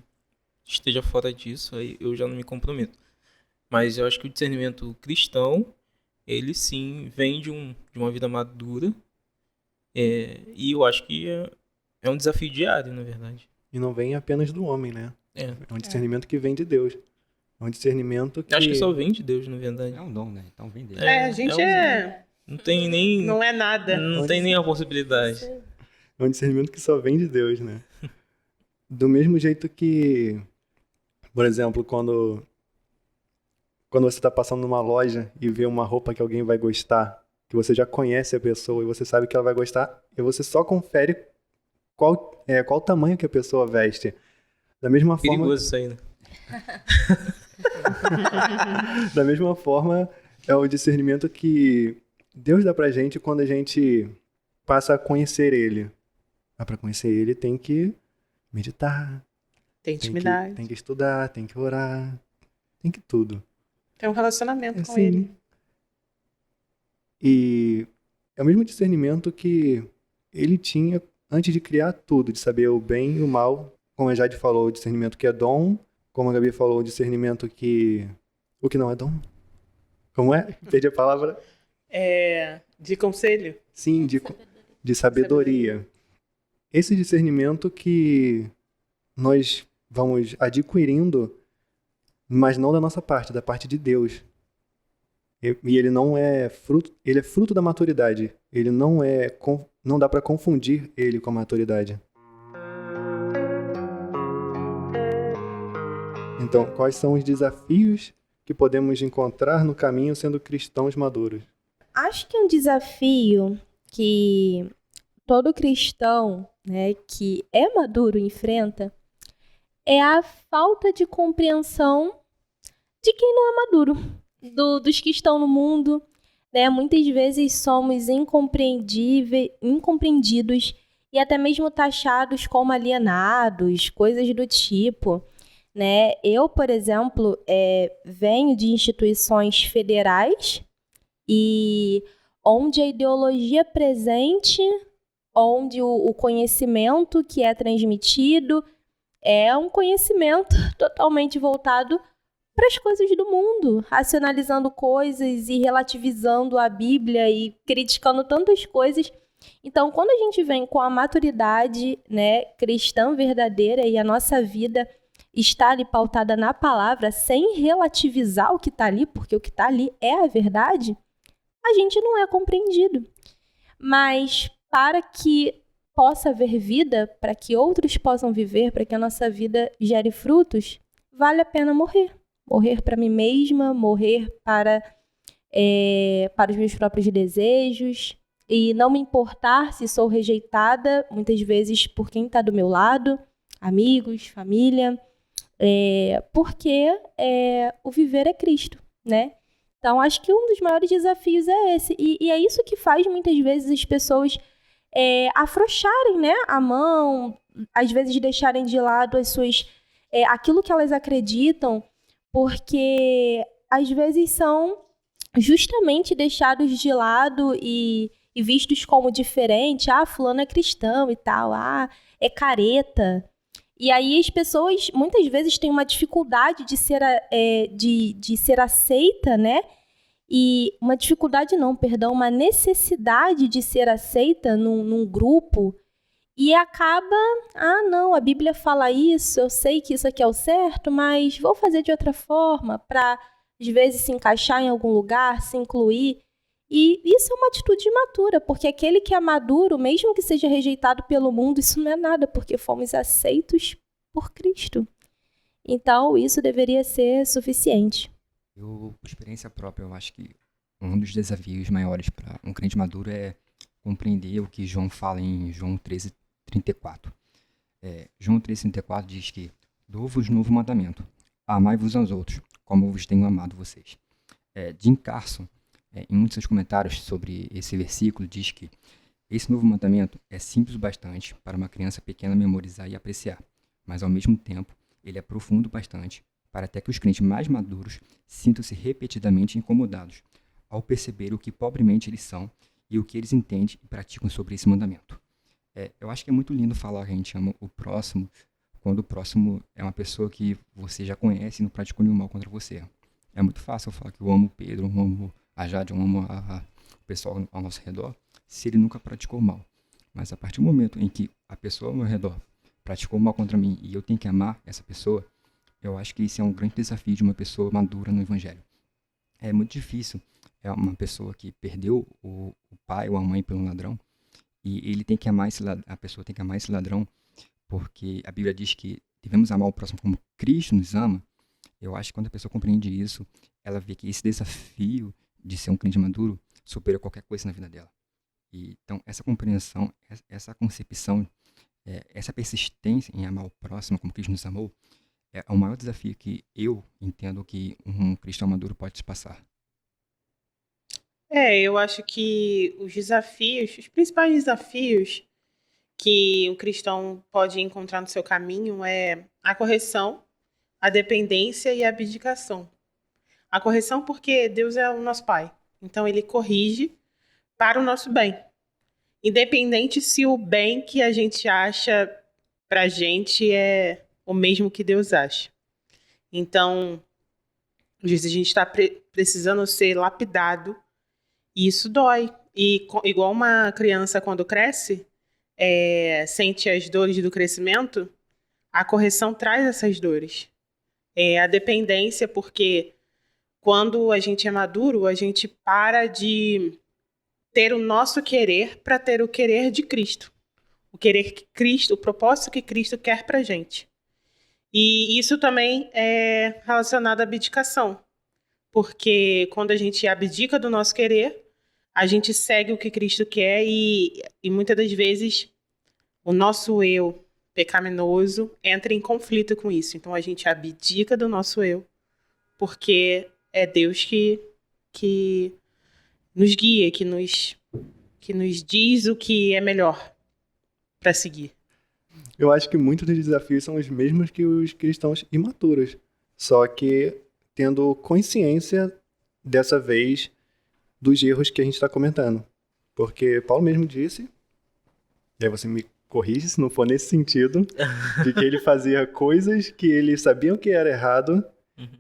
esteja fora disso, aí eu já não me comprometo. Mas eu acho que o discernimento cristão, ele sim vem de uma vida madura. E eu acho que é um desafio diário, na verdade. E não vem apenas do homem, né? É um discernimento que vem de Deus. É um discernimento que... Acho que só vem de Deus, na verdade. É um dom, né? Então vem dele. A gente Não tem nem... Não é nada. Não tem nem a possibilidade. É um discernimento que só vem de Deus, né? Do mesmo jeito que, por exemplo, quando você está passando numa loja e vê uma roupa que alguém vai gostar, que você já conhece a pessoa e você sabe que ela vai gostar, e você só confere qual tamanho que a pessoa veste. Da mesma forma... Perigoso isso aí, né? Da mesma forma, é o discernimento que Deus dá pra gente quando a gente passa a conhecer Ele. Para conhecer Ele tem que meditar. Tem intimidade. Tem que estudar, tem que orar. Tem que tudo. Tem um relacionamento com Ele. E é o mesmo discernimento que Ele tinha antes de criar tudo, de saber o bem e o mal. Como a Jade falou, o discernimento que é dom. Como a Gabi falou, o discernimento que... O que não é dom? Como é? Perdi a palavra. De conselho? Sim, de sabedoria. Esse discernimento que nós vamos adquirindo, mas não da nossa parte, da parte de Deus. E ele não é fruto... Ele é fruto da maturidade. Ele não dá para confundir ele com a maturidade. Então, quais são os desafios que podemos encontrar no caminho sendo cristãos maduros? Acho que um desafio que todo cristão, né, que é maduro enfrenta é a falta de compreensão de quem não é maduro, dos que estão no mundo, né? Muitas vezes somos incompreendidos e até mesmo taxados como alienados, coisas do tipo, né? Eu, por exemplo, venho de instituições federais e onde a ideologia presente, onde o conhecimento que é transmitido é um conhecimento totalmente voltado para as coisas do mundo, racionalizando coisas e relativizando a Bíblia e criticando tantas coisas. Então, quando a gente vem com a maturidade, né, cristã verdadeira e a nossa vida está ali pautada na palavra, sem relativizar o que está ali, porque o que está ali é a verdade, a gente não é compreendido. Mas para que possa haver vida, para que outros possam viver, para que a nossa vida gere frutos, vale a pena morrer. Morrer para mim mesma, morrer para os meus próprios desejos e não me importar se sou rejeitada, muitas vezes por quem está do meu lado, amigos, família, porque o viver é Cristo, né? Então, acho que um dos maiores desafios é esse. E é isso que faz, muitas vezes, as pessoas afrouxarem, né, a mão, às vezes deixarem de lado as suas, aquilo que elas acreditam, porque, às vezes, são justamente deixados de lado e vistos como diferente. Ah, fulano é cristão e tal. Ah, é careta. E aí as pessoas, muitas vezes, têm uma dificuldade de ser aceita, né? E uma dificuldade não, perdão, uma necessidade de ser aceita num grupo e acaba, não, a Bíblia fala isso, eu sei que isso aqui é o certo, mas vou fazer de outra forma para, às vezes, se encaixar em algum lugar, se incluir. E isso é uma atitude imatura, porque aquele que é maduro, mesmo que seja rejeitado pelo mundo, isso não é nada, porque fomos aceitos por Cristo. Então, isso deveria ser suficiente. Por experiência própria, eu acho que um dos desafios maiores para um crente maduro é compreender o que João fala em João 13:34. João 13:34 diz que dou-vos novo mandamento, amai-vos aos outros, como eu vos tenho amado vocês. Jim Carson, em muitos seus comentários sobre esse versículo, diz que esse novo mandamento é simples o bastante para uma criança pequena memorizar e apreciar, mas ao mesmo tempo ele é profundo bastante para até que os crentes mais maduros sintam-se repetidamente incomodados ao perceber o que pobremente eles são e o que eles entendem e praticam sobre esse mandamento. Eu acho que é muito lindo falar que a gente ama o próximo quando o próximo é uma pessoa que você já conhece e não praticou nenhum mal contra você. É muito fácil eu falar que eu amo o Pedro, eu amo a Jade, eu amo o pessoal ao nosso redor, se ele nunca praticou mal. Mas a partir do momento em que a pessoa ao meu redor praticou mal contra mim e eu tenho que amar essa pessoa, eu acho que isso é um grande desafio de uma pessoa madura no Evangelho. É muito difícil uma pessoa que perdeu o pai ou a mãe pelo ladrão e ele tem que amar a pessoa tem que amar esse ladrão, porque a Bíblia diz que devemos amar o próximo como Cristo nos ama. Eu acho que quando a pessoa compreende isso, ela vê que esse desafio de ser um crente maduro supera qualquer coisa na vida dela. Então, essa compreensão, essa concepção, essa persistência em amar o próximo como Cristo nos amou, é o maior desafio que eu entendo que um cristão maduro pode se passar. Eu acho que os principais desafios que o cristão pode encontrar no seu caminho é a correção, a dependência e a abdicação. A correção porque Deus é o nosso Pai, então Ele corrige para o nosso bem. Independente se o bem que a gente acha pra gente é o mesmo que Deus acha. Então, às vezes a gente está precisando ser lapidado e isso dói. E igual uma criança quando cresce, sente as dores do crescimento, a correção traz essas dores. A dependência, porque quando a gente é maduro, a gente para de ter o nosso querer para ter o querer de Cristo. O querer que Cristo, o propósito que Cristo quer pra gente. E isso também é relacionado à abdicação. Porque quando a gente abdica do nosso querer, a gente segue o que Cristo quer e muitas das vezes o nosso eu pecaminoso entra em conflito com isso. Então a gente abdica do nosso eu, porque é Deus que nos guia, que nos diz o que é melhor. para seguir? Eu acho que muitos dos desafios são os mesmos que os cristãos imaturos, só que tendo consciência, dessa vez, dos erros que a gente está comentando. Porque Paulo mesmo disse, e aí você me corrige se não for nesse sentido, de que ele fazia coisas que ele sabia que era errado,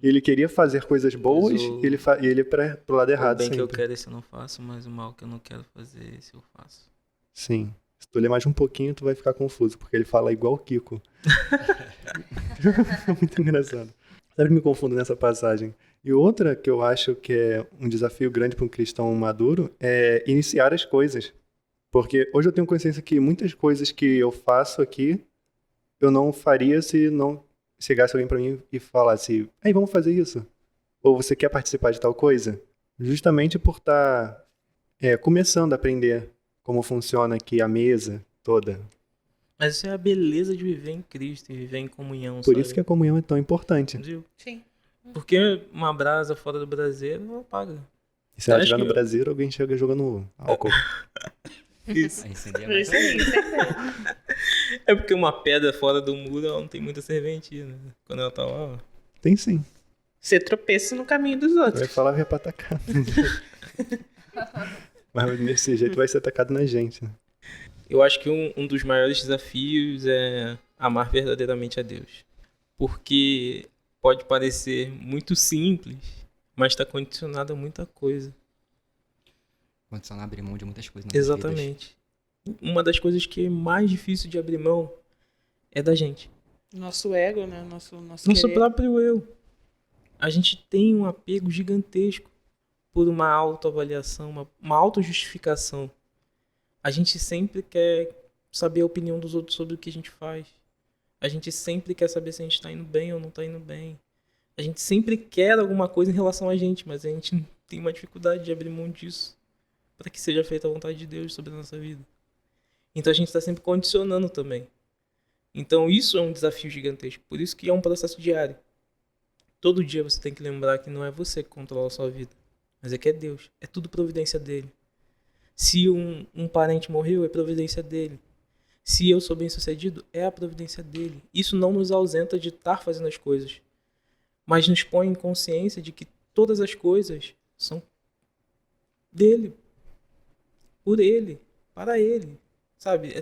ele queria fazer coisas boas, e ele ia pro lado errado O bem sempre. que eu quero, esse eu não faço, mas o mal que eu não quero fazer, esse eu faço. Sim. Se tu ler mais um pouquinho, tu vai ficar confuso, porque ele fala igual o Kiko. Muito engraçado. Sempre me confundo nessa passagem. E outra que eu acho que é um desafio grande para um cristão maduro é iniciar as coisas. Porque hoje eu tenho consciência que muitas coisas que eu faço aqui, eu não faria se não chegasse alguém para mim e falasse, aí vamos fazer isso. Ou você quer participar de tal coisa? Justamente por estar começando a aprender como funciona aqui a mesa toda. Mas isso é a beleza de viver em Cristo e viver em comunhão, Por sabe? isso que a comunhão é tão importante. Viu? Sim. Porque uma brasa fora do braseiro não apaga. E se ela Acho estiver no que- Brasil, alguém chega jogando álcool. Isso. Aí incendia É mais. isso aí, isso aí. É porque uma pedra fora do muro, ela não tem muita serventia, né? Quando ela tá lá, ó. Tem sim. Você tropeça no caminho dos Tu vai outros. falar, vai pra atacar. Mas desse jeito vai ser atacado na gente. Né? Eu acho que um dos maiores desafios é amar verdadeiramente a Deus. Porque pode parecer muito simples, mas está condicionado a muita coisa. Condicionar abrir mão de muitas coisas. nas nossas vidas. Exatamente. Uma das coisas que é mais difícil de abrir mão é da gente. Nosso ego, né? Nosso Nosso querer. próprio eu. A gente tem um apego gigantesco por uma autoavaliação, uma autojustificação. A gente sempre quer saber a opinião dos outros sobre o que a gente faz. A gente sempre quer saber se a gente está indo bem ou não está indo bem. A gente sempre quer alguma coisa em relação a gente, mas a gente tem uma dificuldade de abrir mão disso para que seja feita a vontade de Deus sobre a nossa vida. Então a gente está sempre condicionando também. Então isso é um desafio gigantesco. Por isso que é um processo diário. Todo dia você tem que lembrar que não é você que controla a sua vida, mas é que é Deus. É tudo providência dele. Se um parente morreu, é providência dele. Se eu sou bem sucedido, é a providência dele. Isso não nos ausenta de estar fazendo as coisas, mas nos põe em consciência de que todas as coisas são dele, por ele, para ele. Sabe?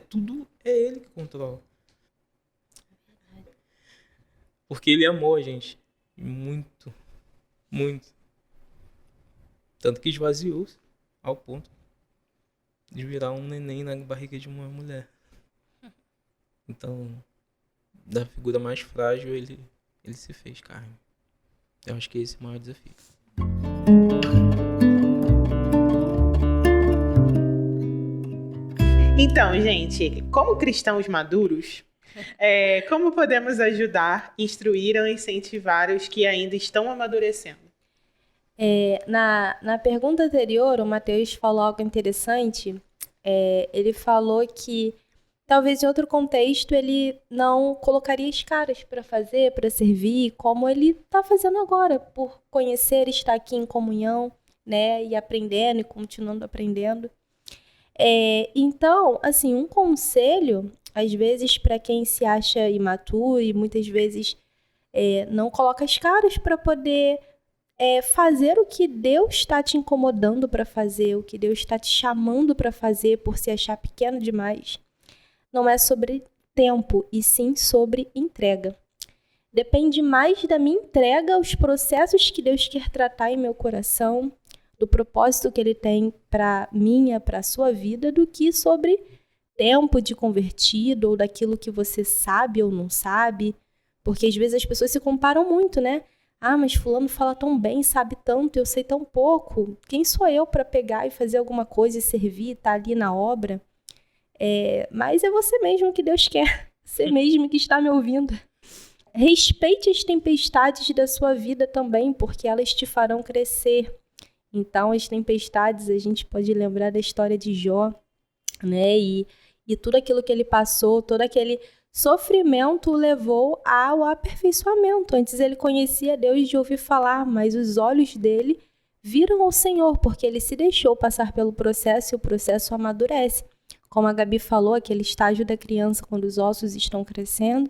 É ele que controla. Porque ele amou a gente. Muito. Muito. Tanto que esvaziou-se ao ponto de virar um neném na barriga de uma mulher. Então, da figura mais frágil, ele se fez carne. Eu acho que esse é o maior desafio. Então, gente, como cristãos maduros, como podemos ajudar, instruir ou incentivar os que ainda estão amadurecendo? Na pergunta anterior, o Matheus falou algo interessante. Ele falou que talvez em outro contexto ele não colocaria as caras para fazer, para servir, como ele está fazendo agora, por conhecer, estar aqui em comunhão, né, e aprendendo e continuando aprendendo. Então, assim, um conselho, às vezes, para quem se acha imaturo e muitas vezes não coloca as caras para poder fazer o que Deus está te incomodando para fazer, o que Deus está te chamando para fazer por se achar pequeno demais, não é sobre tempo, e sim sobre entrega. Depende mais da minha entrega aos processos que Deus quer tratar em meu coração, do propósito que Ele tem para minha, para a sua vida, do que sobre tempo de convertido ou daquilo que você sabe ou não sabe. Porque às vezes as pessoas se comparam muito, né? Ah, mas fulano fala tão bem, sabe tanto, eu sei tão pouco. Quem sou eu para pegar e fazer alguma coisa e servir, estar ali na obra? Mas é você mesmo que Deus quer. Você mesmo que está me ouvindo. Respeite as tempestades da sua vida também, porque elas te farão crescer. Então, as tempestades, a gente pode lembrar da história de Jó, né? E tudo aquilo que ele passou, todo aquele sofrimento o levou ao aperfeiçoamento. Antes ele conhecia Deus de ouvir falar, mas os olhos dele viram ao Senhor, porque ele se deixou passar pelo processo e o processo amadurece. como a Gabi falou, aquele estágio da criança quando os ossos estão crescendo,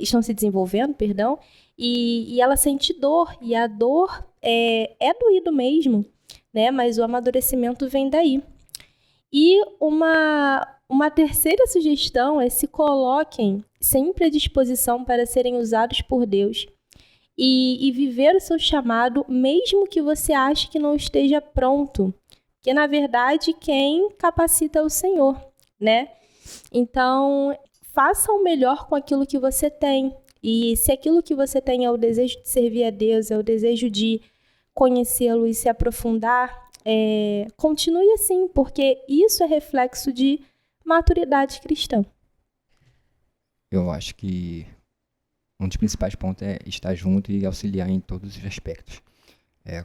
estão se desenvolvendo, perdão, e ela sente dor, e a dor é doído mesmo, né? Mas o amadurecimento vem daí. E uma terceira sugestão é se coloquem sempre à disposição para serem usados por Deus e viver o seu chamado, mesmo que você ache que não esteja pronto. Porque, na verdade, quem capacita é o Senhor, né? Então, faça o melhor com aquilo que você tem. E se aquilo que você tem é o desejo de servir a Deus, é o desejo de conhecê-lo e se aprofundar, continue assim, porque isso é reflexo de maturidade cristã. Eu acho que um dos principais pontos é estar junto e auxiliar em todos os aspectos.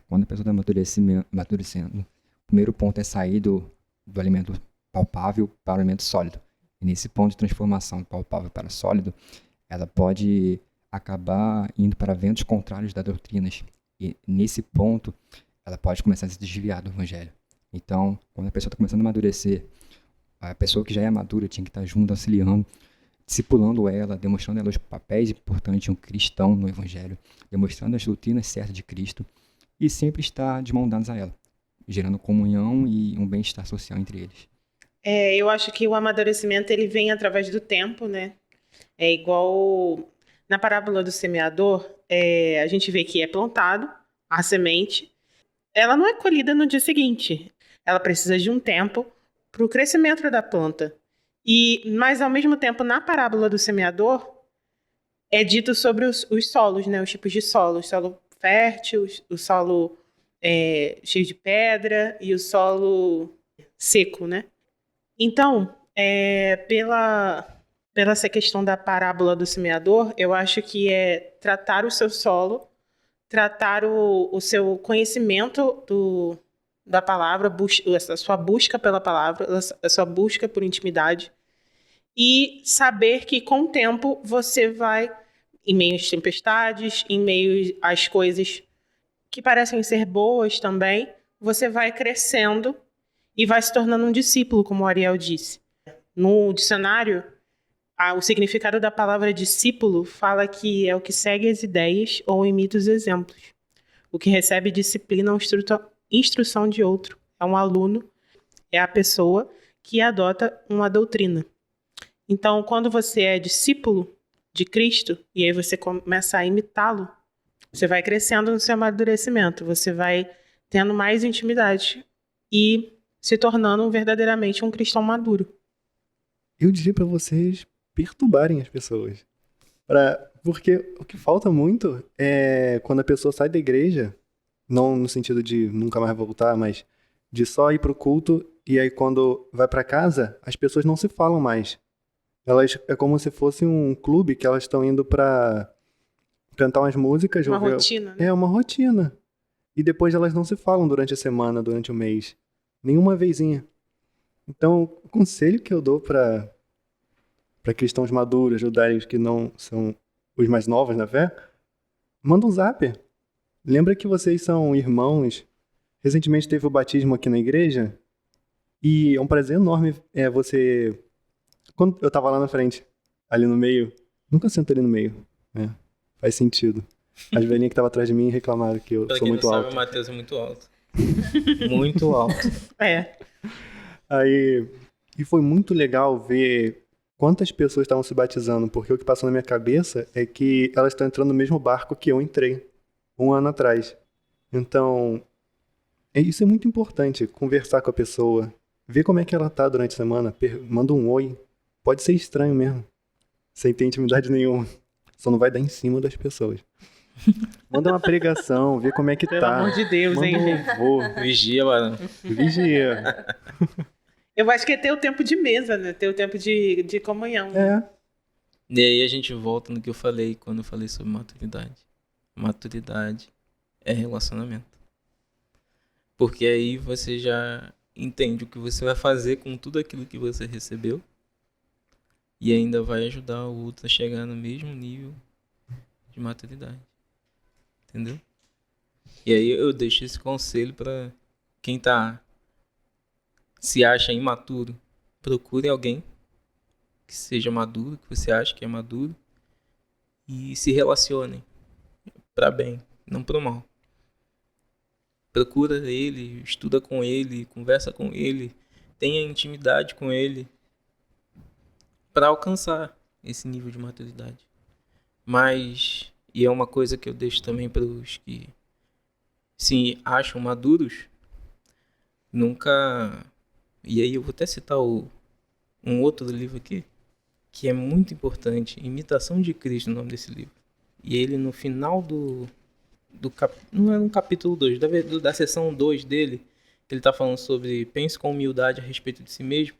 Quando a pessoa está amadurecendo, o primeiro ponto é sair do alimento palpável para o alimento sólido. E nesse ponto de transformação do palpável para sólido, ela pode acabar indo para ventos contrários das doutrinas. E nesse ponto, ela pode começar a se desviar do evangelho. Então, quando a pessoa está começando a amadurecer, a pessoa que já é madura tinha que estar junto, auxiliando, discipulando ela, demonstrando a ela os papéis importantes de um cristão no evangelho, demonstrando as doutrinas certas de Cristo e sempre estar de mão dadas a ela, gerando comunhão e um bem-estar social entre eles. Eu acho que o amadurecimento ele vem através do tempo, né? É igual na parábola do semeador, a gente vê que é plantado a semente, ela não é colhida no dia seguinte, ela precisa de um tempo para o crescimento da planta. Mas, ao mesmo tempo, na parábola do semeador, é dito sobre os solos, né? Os tipos de solo. O solo fértil, o solo cheio de pedra e o solo seco, né? Então, pela essa questão da parábola do semeador, eu acho que é tratar o seu solo, tratar o seu conhecimento da palavra, a sua busca pela palavra, a sua busca por intimidade, e saber que com o tempo você vai, em meio às tempestades, em meio às coisas que parecem ser boas também, você vai crescendo e vai se tornando um discípulo, como o Ariel disse. No dicionário, o significado da palavra discípulo fala que é o que segue as ideias ou imita os exemplos, o que recebe disciplina ou instrução de outro. É um aluno, é a pessoa que adota uma doutrina. Então, quando você é discípulo de Cristo, e aí você começa a imitá-lo, você vai crescendo no seu amadurecimento, você vai tendo mais intimidade e se tornando verdadeiramente um cristão maduro. Eu diria para vocês perturbarem as pessoas. Porque o que falta muito é quando a pessoa sai da igreja, não no sentido de nunca mais voltar, mas de só ir pro culto, e aí quando vai para casa, as pessoas não se falam mais. É como se fosse um clube que elas estão indo para cantar umas músicas. Uma rotina, né? É uma rotina. E depois elas não se falam durante a semana, durante o mês. Nenhuma vezinha. Então, o conselho que eu dou para cristãos maduros, judaicos que não são os mais novos na fé, manda um zap. Lembra que vocês são irmãos. Recentemente teve o batismo aqui na igreja. E é um prazer enorme você... Quando eu tava lá na frente, ali no meio, nunca sento ali no meio, né? Faz sentido. As velhinhas que estavam atrás de mim reclamaram que eu sou muito alto. O Matheus é muito alto. Muito alto. Aí, e foi muito legal ver quantas pessoas estavam se batizando, porque o que passou na minha cabeça é que elas estão entrando no mesmo barco que eu entrei 1 ano atrás. Então, isso é muito importante, conversar com a pessoa, ver como é que ela tá durante a semana, manda um oi. Pode ser estranho mesmo, sem ter intimidade nenhuma. Só não vai dar em cima das pessoas. Manda uma pregação, vê como é que Pelo tá. amor de Deus, manda hein, gente? louvor. Vigia, mano. Vigia. Eu acho que é ter o tempo de mesa, né? Ter o tempo de comunhão. E aí a gente volta no que eu falei quando eu falei sobre maturidade. Maturidade é relacionamento. Porque aí você já entende o que você vai fazer com tudo aquilo que você recebeu. E ainda vai ajudar o outro a chegar no mesmo nível de maturidade. Entendeu? E aí eu deixo esse conselho pra quem se acha imaturo. procure alguém que seja maduro, que você acha que é maduro, e se relacionem para bem, não para o mal. Procura ele, estuda com ele, conversa com ele, tenha intimidade com ele para alcançar esse nível de maturidade. Mas, e é uma coisa que eu deixo também para os que se acham maduros, nunca... E aí eu vou até citar um outro livro aqui, que é muito importante, Imitação de Cristo, o nome desse livro. E ele no final não é no capítulo 2, da seção 2 dele, ele está falando sobre pense com humildade a respeito de si mesmo.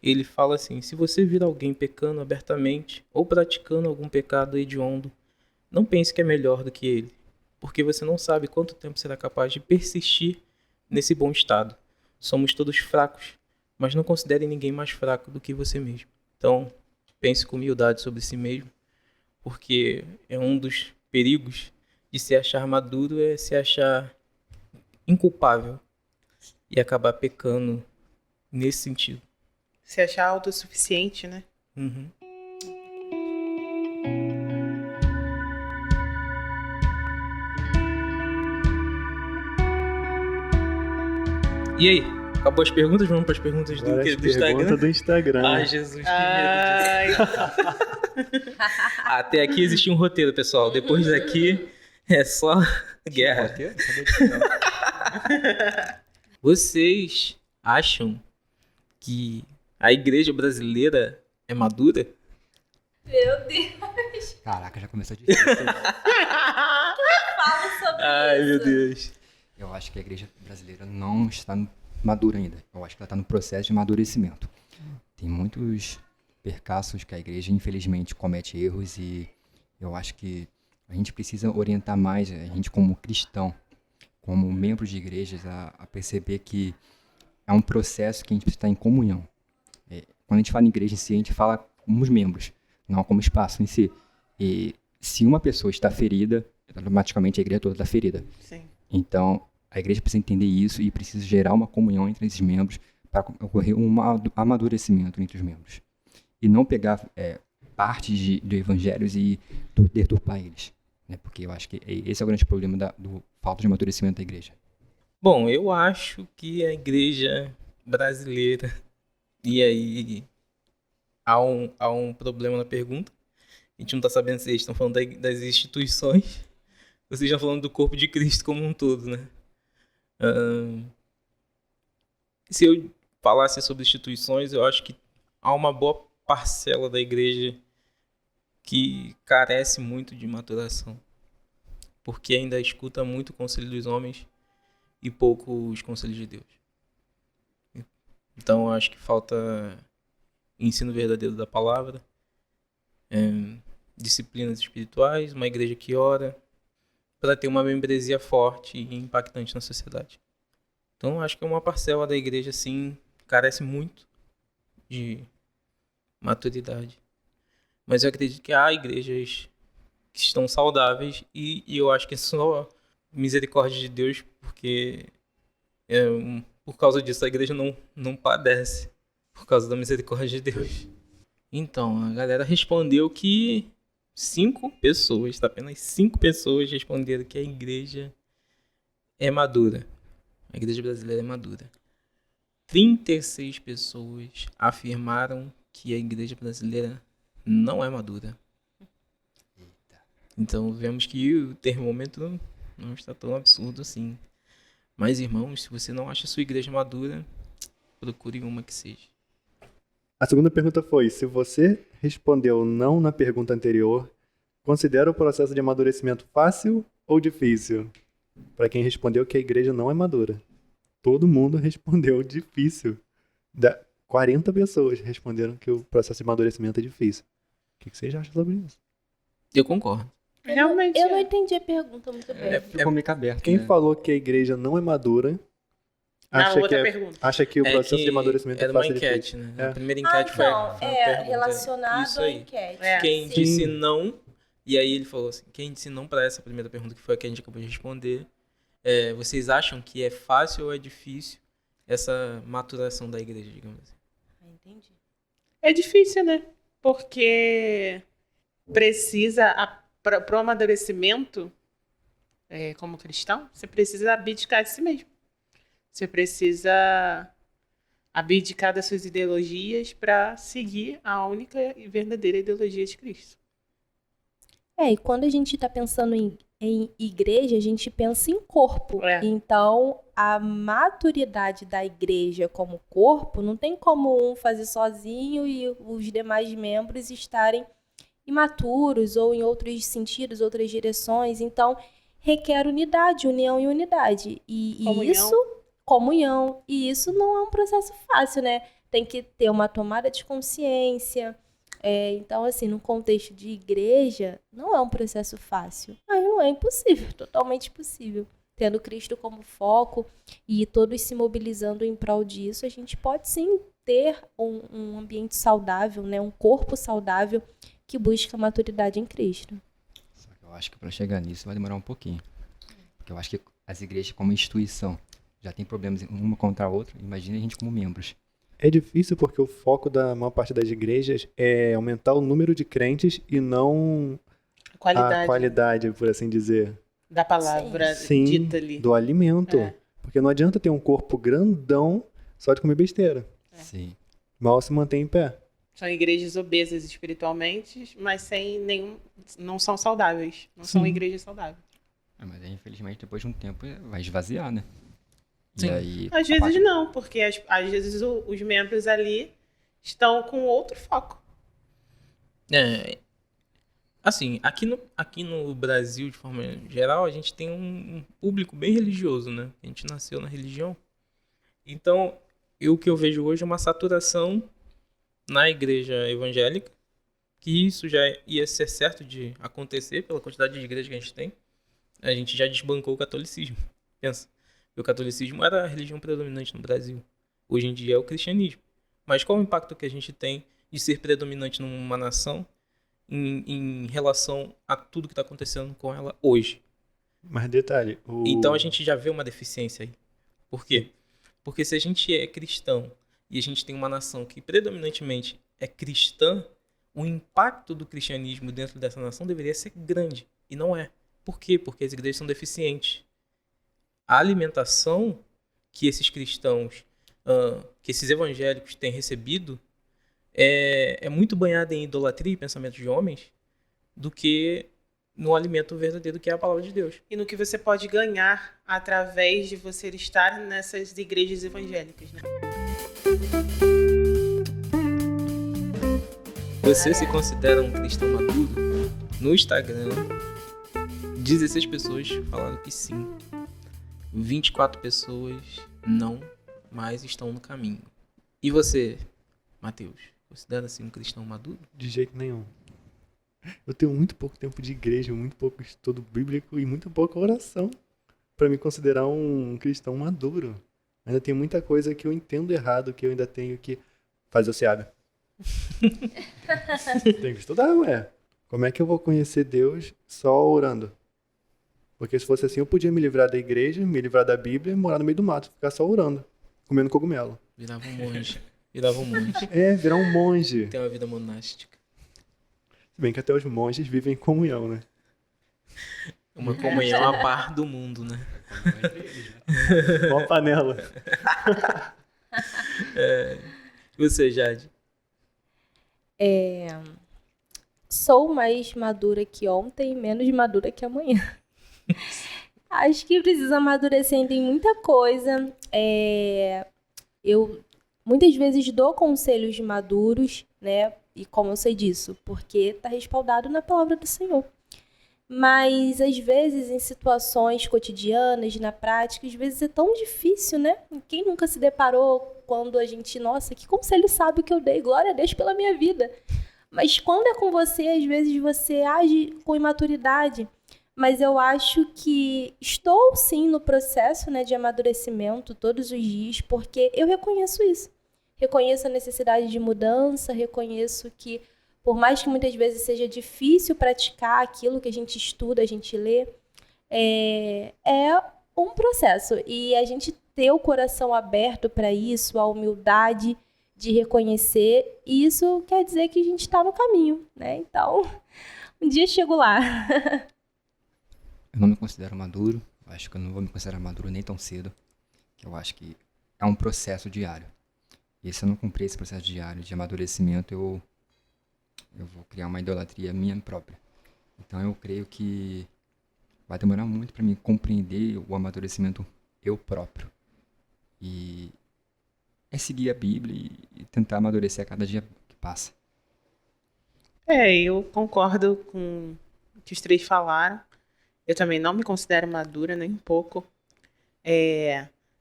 Ele fala assim: se você vir alguém pecando abertamente ou praticando algum pecado hediondo, não pense que é melhor do que ele, porque você não sabe quanto tempo será capaz de persistir nesse bom estado. Somos todos fracos, mas não considere ninguém mais fraco do que você mesmo. Então, pense com humildade sobre si mesmo, porque é um dos perigos de se achar maduro, é se achar inculpável e acabar pecando nesse sentido. Se achar autossuficiente, né? Uhum. E aí? Acabou as perguntas? Vamos para as perguntas do Instagram? Pergunta do Instagram. Ai, Jesus, que medo disso. Até aqui existia um roteiro, pessoal. Depois daqui é só guerra. Vocês acham que a igreja brasileira é madura? Meu Deus. Caraca, já começou difícil. Fala sobre Ai, isso. meu Deus. Eu acho que a igreja brasileira não está madura ainda. Eu acho que ela está no processo de amadurecimento. Tem muitos percalços que a igreja, infelizmente, comete erros, e eu acho que a gente precisa orientar mais a gente como cristão, como membro de igrejas, a perceber que é um processo que a gente precisa estar em comunhão. Quando a gente fala em igreja em si, a gente fala como os membros, não como espaço em si. E se uma pessoa está ferida, automaticamente a igreja toda está ferida. Sim. Então, a igreja precisa entender isso e precisa gerar uma comunhão entre esses membros para ocorrer um amadurecimento entre os membros. E não pegar partes de evangelhos e deturpar eles. Né? Porque eu acho que esse é o grande problema do falta de amadurecimento da igreja. Bom, eu acho que a igreja brasileira... E aí, há um problema na pergunta. A gente não está sabendo se eles estão falando das instituições ou se estão falando do corpo de Cristo como um todo, né? Se eu falasse sobre instituições, eu acho que há uma boa parcela da igreja que carece muito de maturação, porque ainda escuta muito o conselho dos homens e pouco os conselhos de Deus. Então, eu acho que falta ensino verdadeiro da palavra, disciplinas espirituais, uma igreja que ora, para ter uma membresia forte e impactante na sociedade. Então, eu acho que uma parcela da igreja, sim, carece muito de maturidade. Mas eu acredito que há igrejas que estão saudáveis e eu acho que é só misericórdia de Deus, porque... por causa disso, a igreja não padece, por causa da misericórdia de Deus. Então, a galera respondeu que 5 pessoas, tá? Apenas 5 pessoas responderam que a igreja é madura. A igreja brasileira é madura. 36 pessoas afirmaram que a igreja brasileira não é madura. Então, vemos que o termômetro não está tão absurdo assim. Mas, irmãos, se você não acha a sua igreja madura, procure uma que seja. A segunda pergunta foi: se você respondeu não na pergunta anterior, considera o processo de amadurecimento fácil ou difícil? Para quem respondeu que a igreja não é madura. Todo mundo respondeu difícil. 40 pessoas responderam que o processo de amadurecimento é difícil. O que vocês acham sobre isso? Eu concordo. Realmente. Eu não entendi a pergunta muito bem. Ficou meio que aberto, Quem né? falou que a igreja não é madura Na acha outra que, pergunta. acha que o processo de amadurecimento é era uma fácil e enquete, difícil. né? É. A primeira enquete foi uma pergunta. Relacionado Isso à aí. enquete. É. Quem Sim. disse não, e aí ele falou assim, quem disse não para essa primeira pergunta, que foi a que a gente acabou de responder, vocês acham que é fácil ou é difícil essa maturação da igreja, digamos assim? Entendi. É difícil, né? Porque precisa, para o amadurecimento, como cristão, você precisa abdicar de si mesmo. Você precisa abdicar das suas ideologias para seguir a única e verdadeira ideologia de Cristo. E quando a gente está pensando em igreja, a gente pensa em corpo. É. Então, a maturidade da igreja como corpo não tem como um fazer sozinho e os demais membros estarem imaturos ou em outros sentidos, outras direções. Então, requer unidade, união e unidade. E Comunhão. comunhão. E isso não é um processo fácil, né? Tem que ter uma tomada de consciência. Então, assim, no contexto de igreja, não é um processo fácil. Mas não é impossível, totalmente possível. Tendo Cristo como foco e todos se mobilizando em prol disso, a gente pode sim ter um ambiente saudável, né? Um corpo saudável que busca maturidade em Cristo. Só que eu acho que para chegar nisso vai demorar um pouquinho. Porque eu acho que as igrejas como instituição já tem problemas uma contra a outra, imagina a gente como membros. É difícil porque o foco da maior parte das igrejas é aumentar o número de crentes e não a qualidade, por assim dizer. Da palavra Sim, dita ali. do alimento. É. Porque não adianta ter um corpo grandão só de comer besteira. Sim. Mal se mantém em pé. São igrejas obesas espiritualmente, mas sem nenhum. Não são saudáveis. Não são Sim. igrejas saudáveis. Mas aí, infelizmente, depois de um tempo vai esvaziar, né? Sim. E aí, Às vezes não, porque às vezes os membros ali estão com outro foco. Assim, aqui no Brasil, de forma geral, a gente tem um público bem religioso, né? A gente nasceu na religião. Então, o que eu vejo hoje é uma saturação na igreja evangélica, que isso já ia ser certo de acontecer pela quantidade de igrejas que a gente tem. A gente já desbancou o catolicismo. Pensa, o catolicismo era a religião predominante no Brasil. Hoje em dia é o cristianismo. Mas qual o impacto que a gente tem de ser predominante numa nação em relação a tudo que está acontecendo com ela hoje? Mas detalhe, Então a gente já vê uma deficiência aí. Por quê? Porque se a gente é cristão e a gente tem uma nação que predominantemente é cristã, o impacto do cristianismo dentro dessa nação deveria ser grande. E não é. Por quê? Porque as igrejas são deficientes. A alimentação que esses cristãos, que esses evangélicos têm recebido é muito banhada em idolatria e pensamentos de homens do que no alimento verdadeiro que é a palavra de Deus. E no que você pode ganhar através de você estar nessas igrejas evangélicas, né? Você se considera um cristão maduro? No Instagram, 16 pessoas falaram que sim. 24 pessoas não, mas estão no caminho. E você, Matheus, considera-se um cristão maduro? De jeito nenhum. Eu tenho muito pouco tempo de igreja, muito pouco estudo bíblico e muito pouca oração para me considerar um cristão maduro. Ainda tem muita coisa que eu entendo errado, que eu ainda tenho que fazer o SEAB. Tenho que estudar, ué. Como é que eu vou conhecer Deus só orando? Porque se fosse assim, eu podia me livrar da igreja, me livrar da Bíblia, morar no meio do mato, ficar só orando, comendo cogumelo. Virava um monge. Virava um monge. Virar um monge. Tem uma vida monástica. Se bem que até os monges vivem em comunhão, né? Uma comunhão a par do mundo, né? Uma panela. E você, Jade? Sou mais madura que ontem e menos madura que amanhã. Acho que precisa amadurecer ainda em muita coisa. Eu muitas vezes dou conselhos maduros, né? E como eu sei disso? Porque está respaldado na palavra do Senhor. Mas, às vezes, em situações cotidianas, na prática, às vezes é tão difícil, né? Quem nunca se deparou quando a gente, nossa, que conselho sábio que eu dei, glória a Deus pela minha vida. Mas quando é com você, às vezes você age com imaturidade. Mas eu acho que estou, sim, no processo, né, de amadurecimento todos os dias, porque eu reconheço isso. Reconheço a necessidade de mudança, reconheço que, por mais que muitas vezes seja difícil praticar aquilo que a gente estuda, a gente lê, é um processo. E a gente ter o coração aberto para isso, a humildade de reconhecer, e isso quer dizer que a gente está no caminho, né? Então, um dia chego lá. Eu não me considero maduro. Acho que eu não vou me considerar maduro nem tão cedo. Que eu acho que é um processo diário. E se eu não cumprir esse processo diário de amadurecimento, eu vou criar uma idolatria minha própria. Então eu creio que vai demorar muito para mim compreender o amadurecimento eu próprio. E é seguir a Bíblia e tentar amadurecer a cada dia que passa. Eu concordo com o que os três falaram. Eu também não me considero madura, nem um pouco.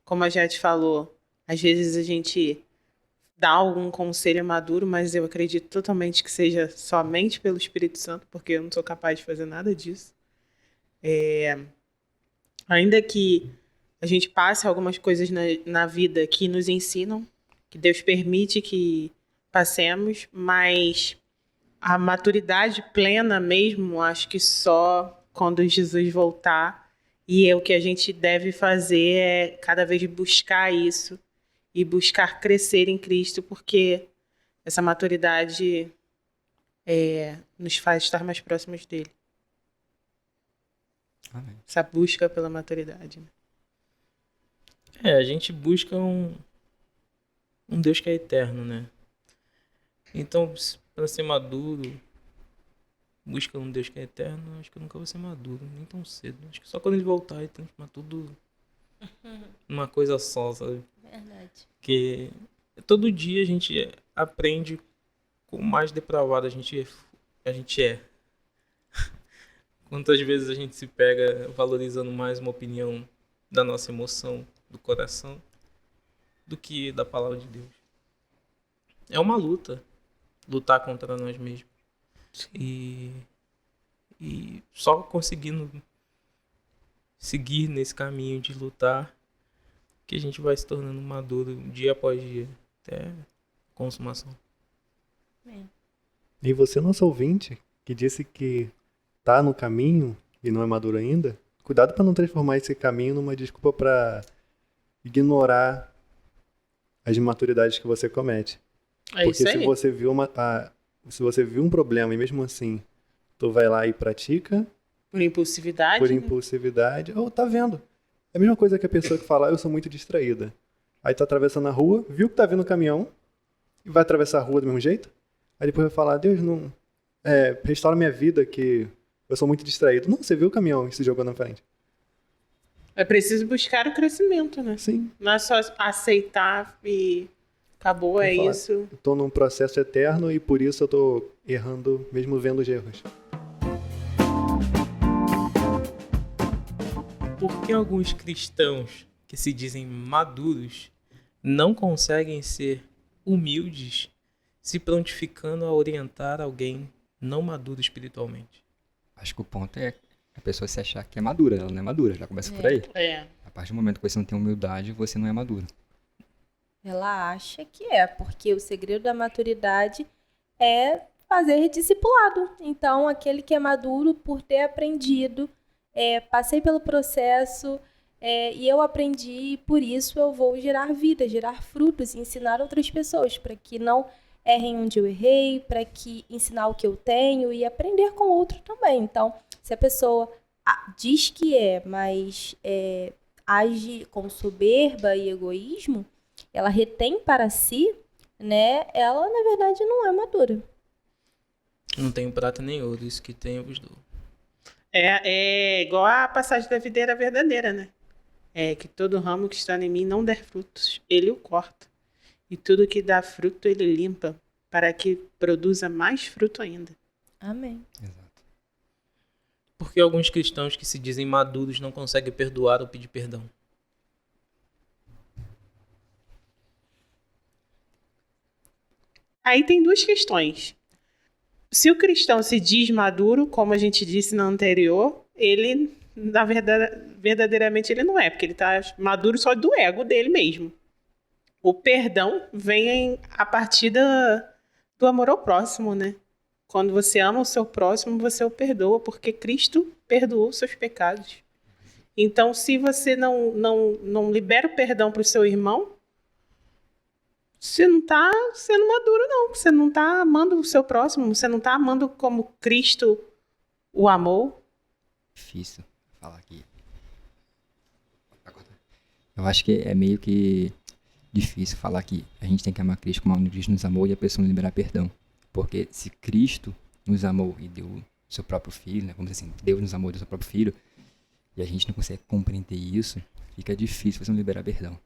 Como a Jade falou, às vezes a gente dá algum conselho maduro, mas eu acredito totalmente que seja somente pelo Espírito Santo, porque eu não sou capaz de fazer nada disso. Ainda que a gente passe algumas coisas na vida que nos ensinam, que Deus permite que passemos, mas a maturidade plena mesmo, acho que só quando Jesus voltar. E o que a gente deve fazer é cada vez buscar isso e buscar crescer em Cristo, porque essa maturidade nos faz estar mais próximos dele. Amém. Essa busca pela maturidade. Né? A gente busca um Deus que é eterno, né? Então, para ser maduro, busca um Deus que é eterno, acho que eu nunca vou ser maduro, nem tão cedo. Acho que só quando ele voltar e transformar tudo numa coisa só, sabe? Verdade. Porque todo dia a gente aprende como mais depravado a gente é. Quantas vezes a gente se pega valorizando mais uma opinião da nossa emoção, do coração, do que da palavra de Deus. É uma lutar contra nós mesmos. E só conseguindo seguir nesse caminho de lutar que a gente vai se tornando maduro dia após dia, até consumação. E você, nosso ouvinte, que disse que tá no caminho e não é maduro ainda, cuidado para não transformar esse caminho numa desculpa para ignorar as imaturidades que você comete. É Porque isso aí. se você viu um problema e mesmo assim tu vai lá e pratica Por impulsividade. por né? impulsividade, ou tá vendo. É a mesma coisa que a pessoa que fala, eu sou muito distraída. Aí tá atravessando a rua, viu que tá vindo o caminhão e vai atravessar a rua do mesmo jeito. Aí depois vai falar, Deus, não restaura minha vida que eu sou muito distraído. Não, você viu o caminhão e se jogou na frente. É preciso buscar o crescimento, né? Sim. Não é só aceitar e acabou, é falar. isso. Eu tô num processo eterno e por isso eu tô errando mesmo vendo os erros. Por que alguns cristãos que se dizem maduros não conseguem ser humildes, se prontificando a orientar alguém não maduro espiritualmente? Acho que o ponto é a pessoa se achar que é madura. Ela não é madura, já começa por aí. A partir do momento que você não tem humildade, você não é maduro. Ela acha que porque o segredo da maturidade é fazer discipulado. Então, aquele que é maduro por ter aprendido, passei pelo processo e eu aprendi, e por isso eu vou gerar vida, gerar frutos e ensinar outras pessoas, para que não errem onde eu errei, para que ensinar o que eu tenho e aprender com o outro também. Então, se a pessoa diz que mas age com soberba e egoísmo, ela retém para si, né? Ela, na verdade, não é madura. Não tenho prata nem ouro, isso que tenho eu vos dou. É igual a passagem da videira verdadeira, né? Que todo ramo que está em mim não der frutos, ele o corta. E tudo que dá fruto, ele limpa, para que produza mais fruto ainda. Amém. Exato. Por que alguns cristãos que se dizem maduros não conseguem perdoar ou pedir perdão? Aí tem duas questões. Se o cristão se diz maduro, como a gente disse no anterior, ele, na verdade, verdadeiramente ele não é, porque ele está maduro só do ego dele mesmo. O perdão vem a partir do amor ao próximo, né? Quando você ama o seu próximo, você o perdoa, porque Cristo perdoou os seus pecados. Então, se você não libera o perdão para o seu irmão, você não tá sendo maduro, não. Você não tá amando o seu próximo, você não tá amando como Cristo o amou. Difícil falar aqui. Eu acho que é meio que difícil falar que a gente tem que amar Cristo como Cristo nos amou e a pessoa não liberar perdão. Porque se Cristo nos amou e deu o seu próprio filho, né? Vamos dizer assim, Deus nos amou e deu o seu próprio filho, e a gente não consegue compreender isso, fica difícil você não liberar perdão.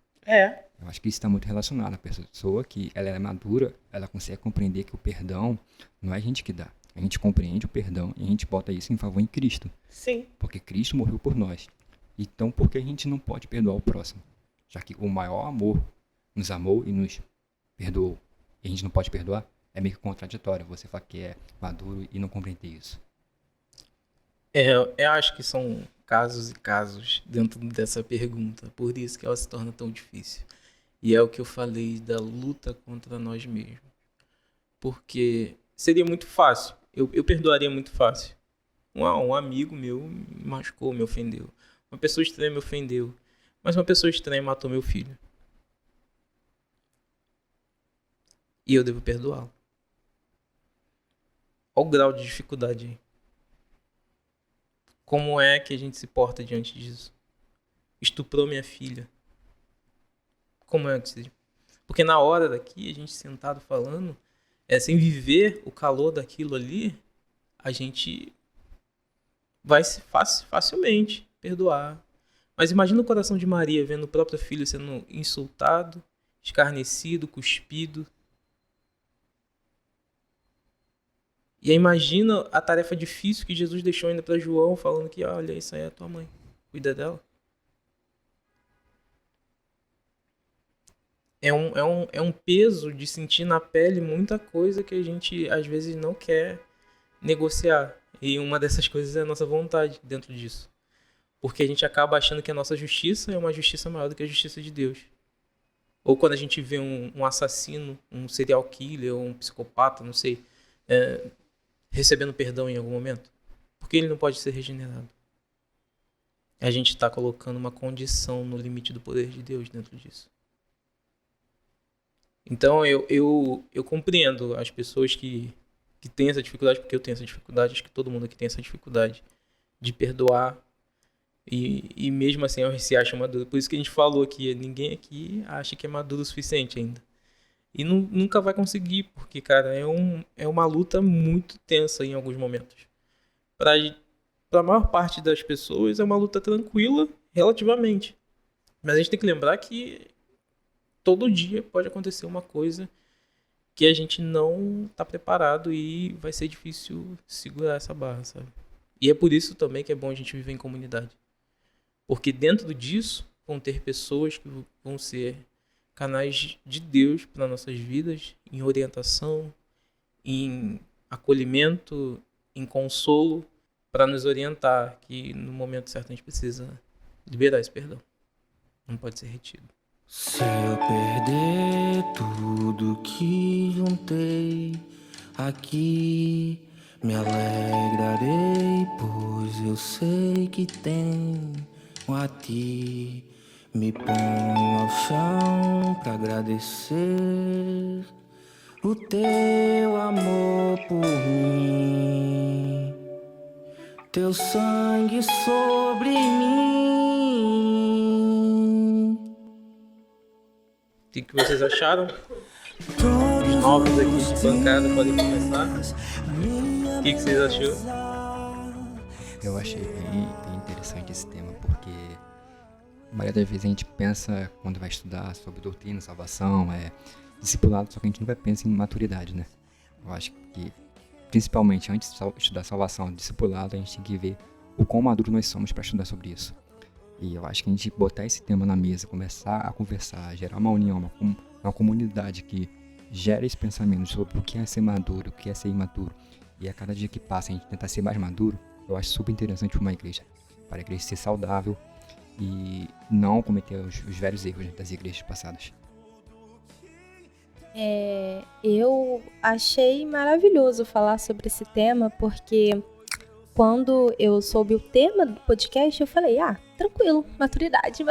Eu acho que isso está muito relacionado. A pessoa que ela é madura, ela consegue compreender que o perdão não é a gente que dá. A gente compreende o perdão e a gente bota isso em favor em Cristo. Sim. Porque Cristo morreu por nós. Então, por que a gente não pode perdoar o próximo? Já que o maior amor nos amou e nos perdoou, e a gente não pode perdoar, é meio que contraditório você falar que é maduro e não compreender isso. Eu acho que são casos e casos dentro dessa pergunta, por isso que ela se torna tão difícil. E é o que eu falei da luta contra nós mesmos. Porque seria muito fácil, eu perdoaria muito fácil. Um amigo meu me machucou, me ofendeu. Uma pessoa estranha me ofendeu. Mas uma pessoa estranha matou meu filho. E eu devo perdoá-lo. Olha o grau de dificuldade aí. Como é que a gente se porta diante disso? Estuprou minha filha. Como é que se... Porque na hora daqui, a gente sentado falando, sem viver o calor daquilo ali, a gente vai facilmente perdoar. Mas imagina o coração de Maria vendo o próprio filho sendo insultado, escarnecido, cuspido. E aí imagina a tarefa difícil que Jesus deixou ainda para João, falando que, olha, isso aí é a tua mãe, cuida dela. É um peso de sentir na pele muita coisa que a gente às vezes não quer negociar. E uma dessas coisas é a nossa vontade dentro disso. Porque a gente acaba achando que a nossa justiça é uma justiça maior do que a justiça de Deus. Ou quando a gente vê um assassino, um serial killer, ou um psicopata, não sei, recebendo perdão em algum momento. Por que ele não pode ser regenerado? A gente está colocando uma condição no limite do poder de Deus dentro disso. Então eu compreendo as pessoas que têm essa dificuldade, porque eu tenho essa dificuldade, acho que todo mundo aqui tem essa dificuldade de perdoar. E mesmo assim se acha maduro. Por isso que a gente falou aqui, ninguém aqui acha que é maduro o suficiente ainda. E nunca vai conseguir, porque, cara, é uma luta muito tensa em alguns momentos. Para a maior parte das pessoas é uma luta tranquila, relativamente. Mas a gente tem que lembrar que todo dia pode acontecer uma coisa que a gente não está preparado e vai ser difícil segurar essa barra, sabe? E é por isso também que é bom a gente viver em comunidade. Porque dentro disso vão ter pessoas que vão ser canais de Deus para nossas vidas, em orientação, em acolhimento, em consolo, para nos orientar que no momento certo a gente precisa liberar esse perdão. Não pode ser retido. Se eu perder tudo que juntei aqui, me alegrarei, pois eu sei que tenho a ti. Me ponho ao chão pra agradecer o teu amor por mim, teu sangue sobre mim. O que vocês acharam? Os novos aqui de bancada podem começar. O que vocês acharam? Eu achei bem interessante esse tema, porque a maioria das vezes a gente pensa, quando vai estudar sobre doutrina, salvação, discipulado, só que a gente nunca pensa em maturidade, né? Eu acho que, principalmente antes de estudar salvação, discipulado, a gente tem que ver o quão maduro nós somos para estudar sobre isso. E eu acho que a gente botar esse tema na mesa, começar a conversar, gerar uma união, uma comunidade que gera esse pensamento sobre o que é ser maduro, o que é ser imaturo, e a cada dia que passa a gente tentar ser mais maduro, eu acho super interessante para uma igreja. Para a igreja ser saudável e não cometer os velhos erros das igrejas passadas. Eu achei maravilhoso falar sobre esse tema, porque quando eu soube o tema do podcast, eu falei, tranquilo, maturidade.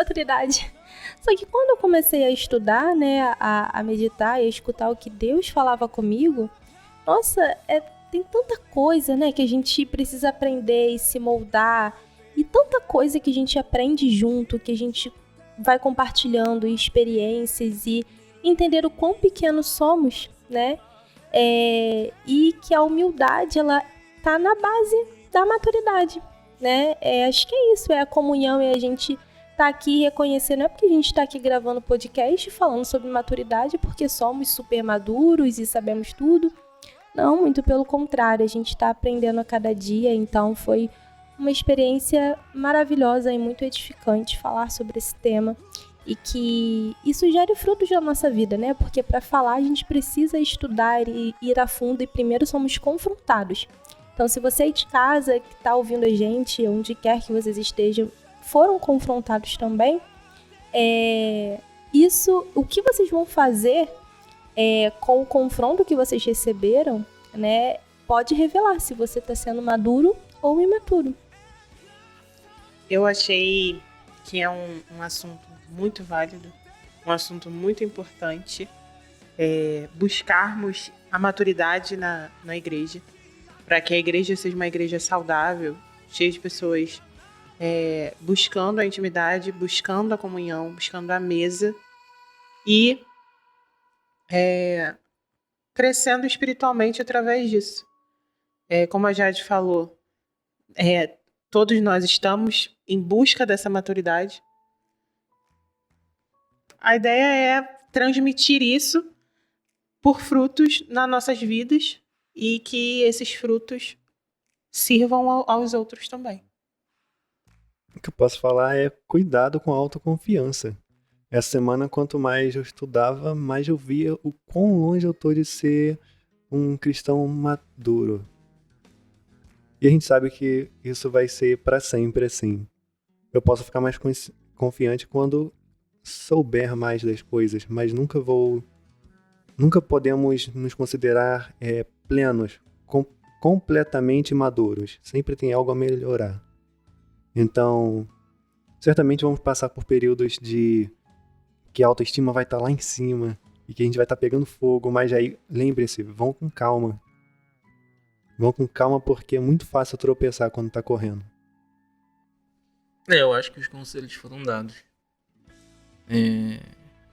Só que quando eu comecei a estudar, né, a meditar e a escutar o que Deus falava comigo, nossa, tem tanta coisa, né, que a gente precisa aprender e se moldar, e tanta coisa que a gente aprende junto, que a gente vai compartilhando experiências e entender o quão pequenos somos, né, e que a humildade, ela tá na base da maturidade, né, acho que é isso, é a comunhão e a gente tá aqui reconhecendo, não é porque a gente tá aqui gravando podcast falando sobre maturidade porque somos super maduros e sabemos tudo. Não, muito pelo contrário, a gente tá aprendendo a cada dia, então foi uma experiência maravilhosa e muito edificante falar sobre esse tema e que isso gere frutos da nossa vida, né? Porque para falar a gente precisa estudar e ir a fundo e primeiro somos confrontados. Então se você é de casa que tá ouvindo a gente, onde quer que vocês estejam, foram confrontados também, o que vocês vão fazer com o confronto que vocês receberam, né, pode revelar se você está sendo maduro ou imaturo. Eu achei que é um assunto muito válido, um assunto muito importante, buscarmos a maturidade na igreja, para que a igreja seja uma igreja saudável, cheia de pessoas buscando a intimidade, buscando a comunhão, buscando a mesa e crescendo espiritualmente através disso. Como a Jade falou, todos nós estamos em busca dessa maturidade. A ideia é transmitir isso por frutos nas nossas vidas e que esses frutos sirvam aos outros também. O que eu posso falar é cuidado com a autoconfiança. Essa semana, quanto mais eu estudava, mais eu via o quão longe eu tô de ser um cristão maduro. E a gente sabe que isso vai ser para sempre assim. Eu posso ficar mais confiante quando souber mais das coisas, mas nunca podemos nos considerar plenos, completamente maduros. Sempre tem algo a melhorar. Então, certamente vamos passar por períodos de que a autoestima vai estar lá em cima e que a gente vai estar pegando fogo, mas aí, lembre-se, vão com calma. Vão com calma porque é muito fácil tropeçar quando tá correndo. Eu acho que os conselhos foram dados.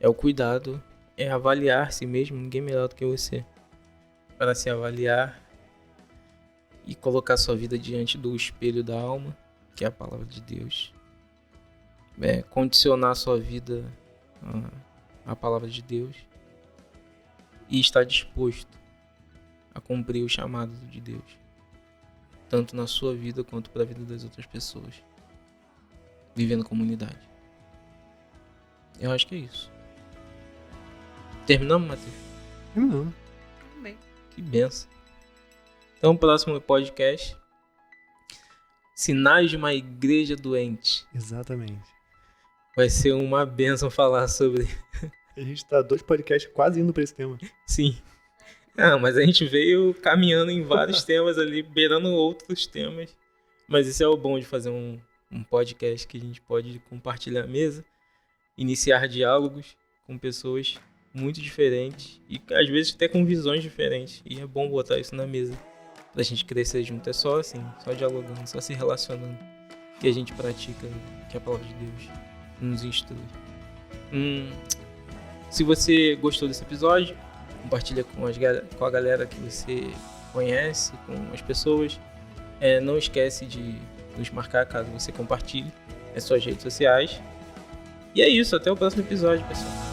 É o cuidado, é avaliar si mesmo, ninguém melhor do que você. Para se avaliar e colocar sua vida diante do espelho da alma, que é a palavra de Deus. Condicionar sua vida à palavra de Deus e estar disposto a cumprir o chamado de Deus, tanto na sua vida quanto para a vida das outras pessoas, vivendo em comunidade. Eu acho que é isso. Terminamos, Matheus? Não. Também. Que benção. Então, o próximo podcast: Sinais de uma Igreja Doente. Exatamente. Vai ser uma bênção falar sobre... A gente tá 2 podcasts quase indo pra esse tema. Sim. Mas a gente veio caminhando em vários temas ali, beirando outros temas. Mas isso é o bom de fazer um podcast que a gente pode compartilhar a mesa, iniciar diálogos com pessoas muito diferentes e às vezes até com visões diferentes. E é bom botar isso na mesa pra gente crescer junto. É só assim, só dialogando, só se relacionando, que a gente pratica, que a palavra de Deus nos instrui. Se você gostou desse episódio, compartilha com a galera que você conhece, com as pessoas. Não esquece de nos marcar caso você compartilhe as suas redes sociais. E é isso, até o próximo episódio, pessoal.